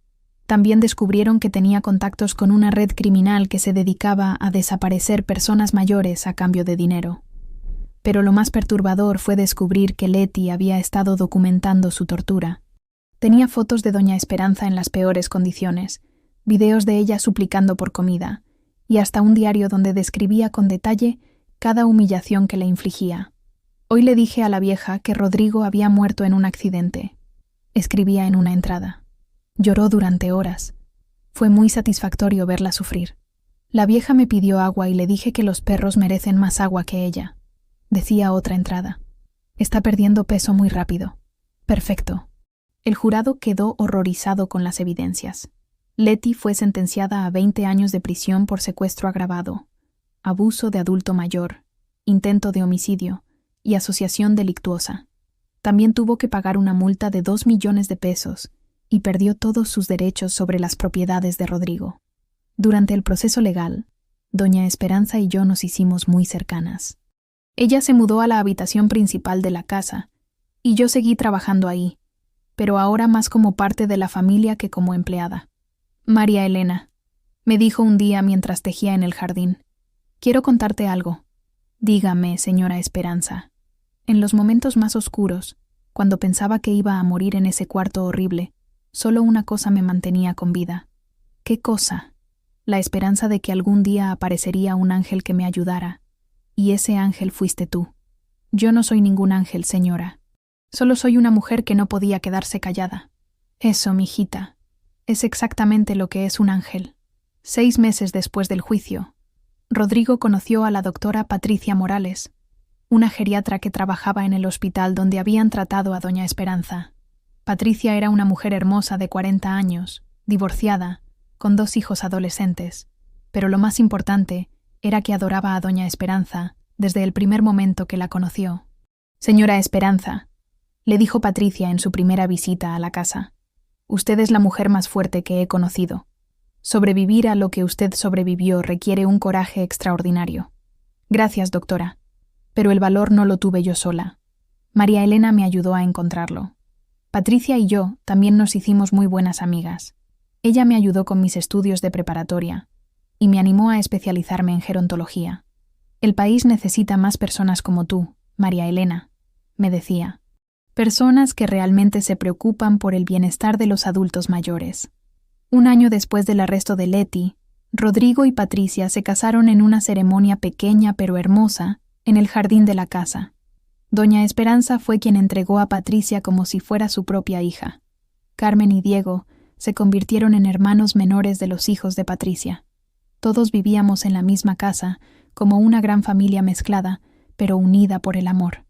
También descubrieron que tenía contactos con una red criminal que se dedicaba a desaparecer personas mayores a cambio de dinero. Pero lo más perturbador fue descubrir que Leti había estado documentando su tortura. Tenía fotos de doña Esperanza en las peores condiciones, videos de ella suplicando por comida, y hasta un diario donde describía con detalle cada humillación que le infligía. Hoy le dije a la vieja que Rodrigo había muerto en un accidente. Escribía en una entrada. Lloró durante horas. Fue muy satisfactorio verla sufrir. La vieja me pidió agua y le dije que los perros merecen más agua que ella. Decía otra entrada. Está perdiendo peso muy rápido. Perfecto. El jurado quedó horrorizado con las evidencias. Leti fue sentenciada a 20 años de prisión por secuestro agravado, abuso de adulto mayor, intento de homicidio y asociación delictuosa. También tuvo que pagar una multa de 2 millones de pesos y perdió todos sus derechos sobre las propiedades de Rodrigo. Durante el proceso legal, doña Esperanza y yo nos hicimos muy cercanas. Ella se mudó a la habitación principal de la casa y yo seguí trabajando ahí, pero ahora más como parte de la familia que como empleada. María Elena, me dijo un día mientras tejía en el jardín, quiero contarte algo. Dígame, señora Esperanza. En los momentos más oscuros, cuando pensaba que iba a morir en ese cuarto horrible, solo una cosa me mantenía con vida. ¿Qué cosa? La esperanza de que algún día aparecería un ángel que me ayudara. Y ese ángel fuiste tú. Yo no soy ningún ángel, señora. Solo soy una mujer que no podía quedarse callada. Eso, mijita, es exactamente lo que es un ángel. 6 meses después del juicio, Rodrigo conoció a la doctora Patricia Morales, una geriatra que trabajaba en el hospital donde habían tratado a doña Esperanza. Patricia era una mujer hermosa de 40 años, divorciada, con 2 hijos adolescentes, pero lo más importante era que adoraba a doña Esperanza desde el primer momento que la conoció. Señora Esperanza, le dijo Patricia en su primera visita a la casa, usted es la mujer más fuerte que he conocido. Sobrevivir a lo que usted sobrevivió requiere un coraje extraordinario. Gracias, doctora. Pero el valor no lo tuve yo sola. María Elena me ayudó a encontrarlo. Patricia y yo también nos hicimos muy buenas amigas. Ella me ayudó con mis estudios de preparatoria, y me animó a especializarme en gerontología. El país necesita más personas como tú, María Elena, me decía. Personas que realmente se preocupan por el bienestar de los adultos mayores. Un año después del arresto de Leti, Rodrigo y Patricia se casaron en una ceremonia pequeña pero hermosa en el jardín de la casa. Doña Esperanza fue quien entregó a Patricia como si fuera su propia hija. Carmen y Diego se convirtieron en hermanos menores de los hijos de Patricia. Todos vivíamos en la misma casa, como una gran familia mezclada, pero unida por el amor.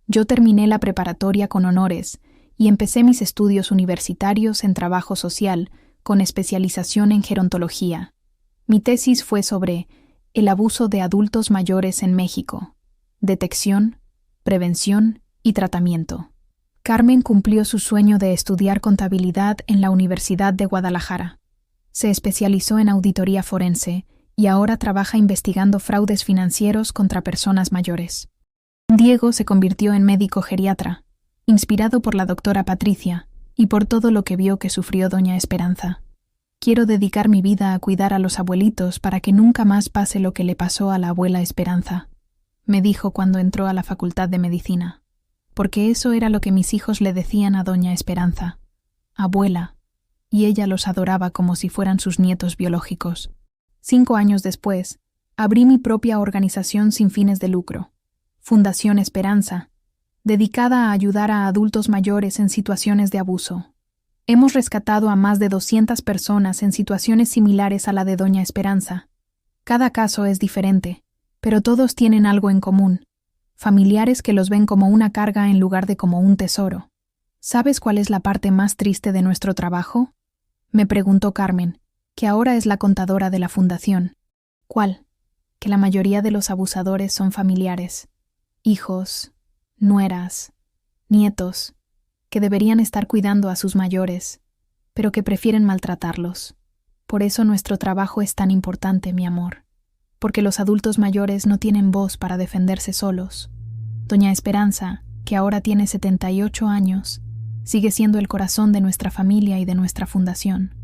Yo terminé la preparatoria con honores y empecé mis estudios universitarios en trabajo social, con especialización en gerontología. Mi tesis fue sobre el abuso de adultos mayores en México, detección, prevención y tratamiento. Carmen cumplió su sueño de estudiar contabilidad en la Universidad de Guadalajara. Se especializó en auditoría forense y ahora trabaja investigando fraudes financieros contra personas mayores. Diego se convirtió en médico geriatra, inspirado por la doctora Patricia y por todo lo que vio que sufrió doña Esperanza. Quiero dedicar mi vida a cuidar a los abuelitos para que nunca más pase lo que le pasó a la abuela Esperanza, me dijo cuando entró a la Facultad de Medicina, porque eso era lo que mis hijos le decían a doña Esperanza, abuela, y ella los adoraba como si fueran sus nietos biológicos. 5 años después, abrí mi propia organización sin fines de lucro, Fundación Esperanza, dedicada a ayudar a adultos mayores en situaciones de abuso. Hemos rescatado a más de 200 personas en situaciones similares a la de doña Esperanza. Cada caso es diferente, pero todos tienen algo en común. Familiares que los ven como una carga en lugar de como un tesoro. ¿Sabes cuál es la parte más triste de nuestro trabajo? Me preguntó Carmen, que ahora es la contadora de la fundación. ¿Cuál? Que la mayoría de los abusadores son familiares. Hijos, nueras, nietos, que deberían estar cuidando a sus mayores, pero que prefieren maltratarlos. Por eso nuestro trabajo es tan importante, mi amor, porque los adultos mayores no tienen voz para defenderse solos. Doña Esperanza, que ahora tiene 78 años, sigue siendo el corazón de nuestra familia y de nuestra fundación.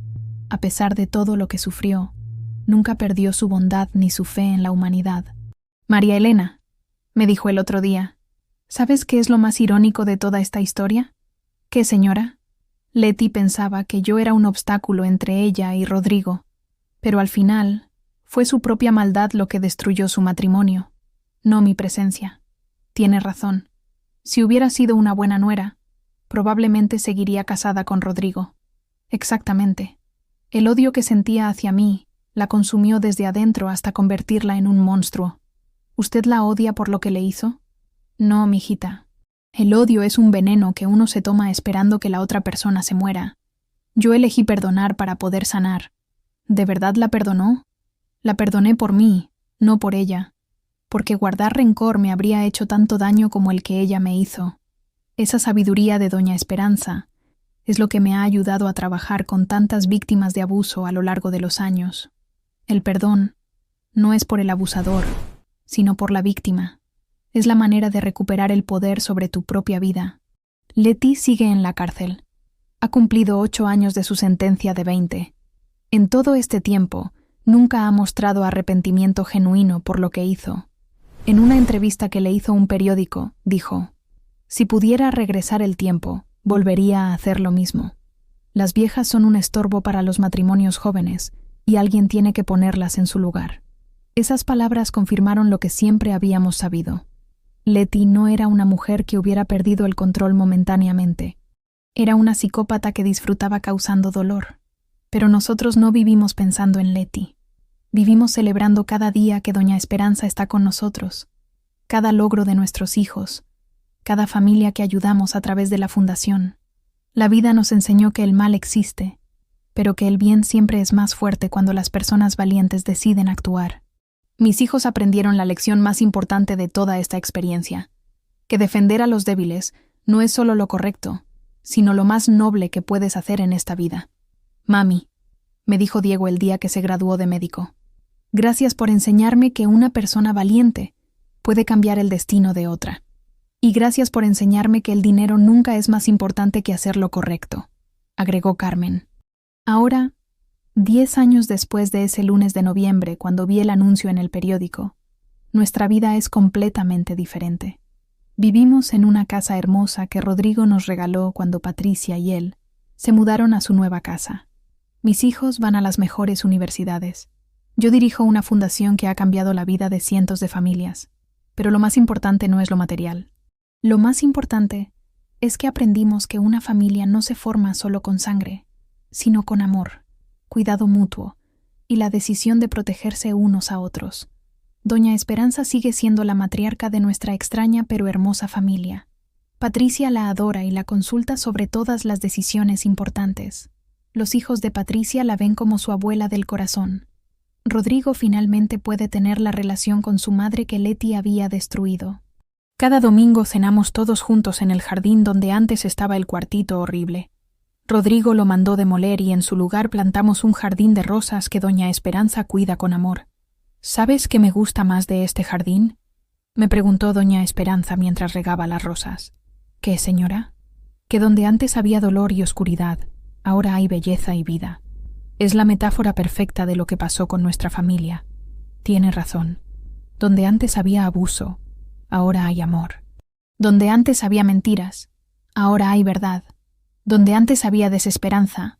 A pesar de todo lo que sufrió, nunca perdió su bondad ni su fe en la humanidad. María Elena, me dijo el otro día, ¿sabes qué es lo más irónico de toda esta historia? ¿Qué, señora? Leti pensaba que yo era un obstáculo entre ella y Rodrigo, pero al final fue su propia maldad lo que destruyó su matrimonio, no mi presencia. Tiene razón. Si hubiera sido una buena nuera, probablemente seguiría casada con Rodrigo. Exactamente. El odio que sentía hacia mí la consumió desde adentro hasta convertirla en un monstruo. ¿Usted la odia por lo que le hizo? No, mijita. El odio es un veneno que uno se toma esperando que la otra persona se muera. Yo elegí perdonar para poder sanar. ¿De verdad la perdonó? La perdoné por mí, no por ella, porque guardar rencor me habría hecho tanto daño como el que ella me hizo. Esa sabiduría de doña Esperanza es lo que me ha ayudado a trabajar con tantas víctimas de abuso a lo largo de los años. El perdón no es por el abusador, sino por la víctima. Es la manera de recuperar el poder sobre tu propia vida. Leti sigue en la cárcel. Ha cumplido 8 años de su sentencia de 20. En todo este tiempo, nunca ha mostrado arrepentimiento genuino por lo que hizo. En una entrevista que le hizo un periódico, dijo: «Si pudiera regresar el tiempo, volvería a hacer lo mismo. Las viejas son un estorbo para los matrimonios jóvenes, y alguien tiene que ponerlas en su lugar». Esas palabras confirmaron lo que siempre habíamos sabido. Leti no era una mujer que hubiera perdido el control momentáneamente. Era una psicópata que disfrutaba causando dolor. Pero nosotros no vivimos pensando en Leti. Vivimos celebrando cada día que doña Esperanza está con nosotros, cada logro de nuestros hijos, cada familia que ayudamos a través de la fundación. La vida nos enseñó que el mal existe, pero que el bien siempre es más fuerte cuando las personas valientes deciden actuar. Mis hijos aprendieron la lección más importante de toda esta experiencia, que defender a los débiles no es solo lo correcto, sino lo más noble que puedes hacer en esta vida. Mami, me dijo Diego el día que se graduó de médico, gracias por enseñarme que una persona valiente puede cambiar el destino de otra. Y gracias por enseñarme que el dinero nunca es más importante que hacer lo correcto, agregó Carmen. Ahora, 10 años después de ese lunes de noviembre, cuando vi el anuncio en el periódico, nuestra vida es completamente diferente. Vivimos en una casa hermosa que Rodrigo nos regaló cuando Patricia y él se mudaron a su nueva casa. Mis hijos van a las mejores universidades. Yo dirijo una fundación que ha cambiado la vida de cientos de familias. Pero lo más importante no es lo material. Lo más importante es que aprendimos que una familia no se forma solo con sangre, sino con amor, cuidado mutuo y la decisión de protegerse unos a otros. Doña Esperanza sigue siendo la matriarca de nuestra extraña pero hermosa familia. Patricia la adora y la consulta sobre todas las decisiones importantes. Los hijos de Patricia la ven como su abuela del corazón. Rodrigo finalmente puede tener la relación con su madre que Leti había destruido. Cada domingo cenamos todos juntos en el jardín donde antes estaba el cuartito horrible. Rodrigo lo mandó demoler y en su lugar plantamos un jardín de rosas que doña Esperanza cuida con amor. ¿Sabes qué me gusta más de este jardín?, me preguntó doña Esperanza mientras regaba las rosas. ¿Qué, señora? Que donde antes había dolor y oscuridad, ahora hay belleza y vida. Es la metáfora perfecta de lo que pasó con nuestra familia. Tiene razón. Donde antes había abuso, ahora hay amor. Donde antes había mentiras, ahora hay verdad. Donde antes había desesperanza,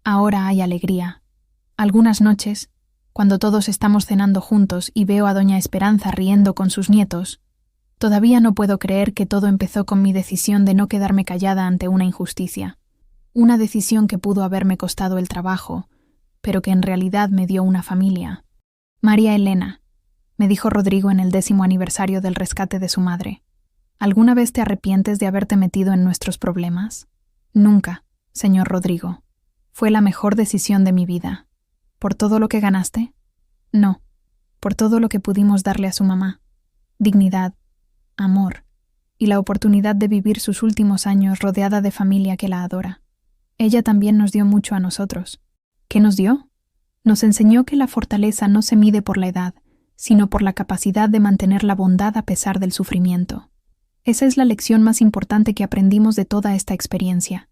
ahora hay alegría. Algunas noches, cuando todos estamos cenando juntos y veo a doña Esperanza riendo con sus nietos, todavía no puedo creer que todo empezó con mi decisión de no quedarme callada ante una injusticia. Una decisión que pudo haberme costado el trabajo, pero que en realidad me dio una familia. María Elena, me dijo Rodrigo en el 10º aniversario del rescate de su madre, ¿alguna vez te arrepientes de haberte metido en nuestros problemas? Nunca, señor Rodrigo. Fue la mejor decisión de mi vida. ¿Por todo lo que ganaste? No, por todo lo que pudimos darle a su mamá. Dignidad, amor y la oportunidad de vivir sus últimos años rodeada de familia que la adora. Ella también nos dio mucho a nosotros. ¿Qué nos dio? Nos enseñó que la fortaleza no se mide por la edad, sino por la capacidad de mantener la bondad a pesar del sufrimiento. Esa es la lección más importante que aprendimos de toda esta experiencia,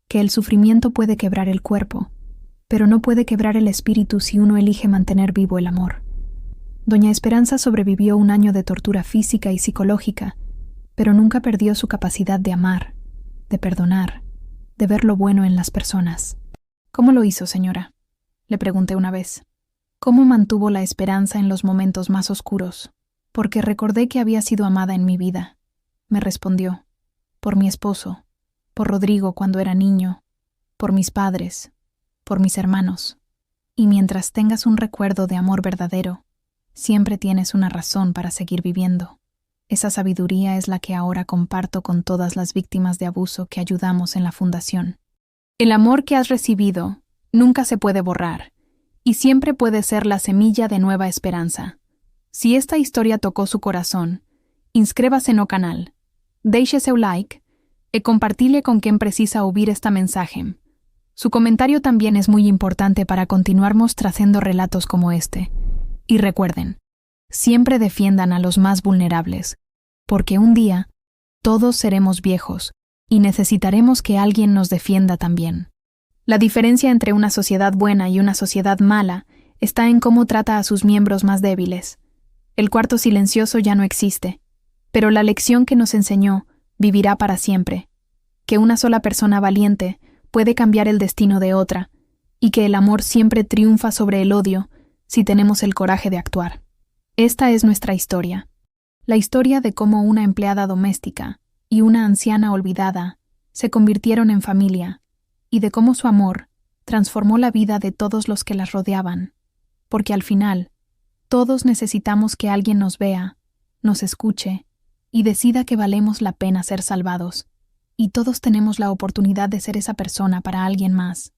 que el sufrimiento puede quebrar el cuerpo, pero no puede quebrar el espíritu si uno elige mantener vivo el amor. Doña Esperanza sobrevivió un año de tortura física y psicológica, pero nunca perdió su capacidad de amar, de perdonar, de ver lo bueno en las personas. ¿Cómo lo hizo, señora?, le pregunté una vez. ¿Cómo mantuvo la esperanza en los momentos más oscuros? Porque recordé que había sido amada en mi vida. Me respondió, por mi esposo, por Rodrigo cuando era niño, por mis padres, por mis hermanos. Y mientras tengas un recuerdo de amor verdadero, siempre tienes una razón para seguir viviendo. Esa sabiduría es la que ahora comparto con todas las víctimas de abuso que ayudamos en la fundación. El amor que has recibido nunca se puede borrar y siempre puede ser la semilla de nueva esperanza. Si esta historia tocó su corazón, inscríbase no canal, deixe seu like e compartille con quien precisa oír esta mensaje. Su comentario también es muy importante para continuarmos trazando relatos como este. Y recuerden, siempre defiendan a los más vulnerables, porque un día todos seremos viejos y necesitaremos que alguien nos defienda también. La diferencia entre una sociedad buena y una sociedad mala está en cómo trata a sus miembros más débiles. El cuarto silencioso ya no existe, pero la lección que nos enseñó vivirá para siempre, que una sola persona valiente puede cambiar el destino de otra, y que el amor siempre triunfa sobre el odio si tenemos el coraje de actuar. Esta es nuestra historia, la historia de cómo una empleada doméstica y una anciana olvidada se convirtieron en familia, y de cómo su amor transformó la vida de todos los que las rodeaban, porque al final, todos necesitamos que alguien nos vea, nos escuche y decida que valemos la pena ser salvados, y todos tenemos la oportunidad de ser esa persona para alguien más.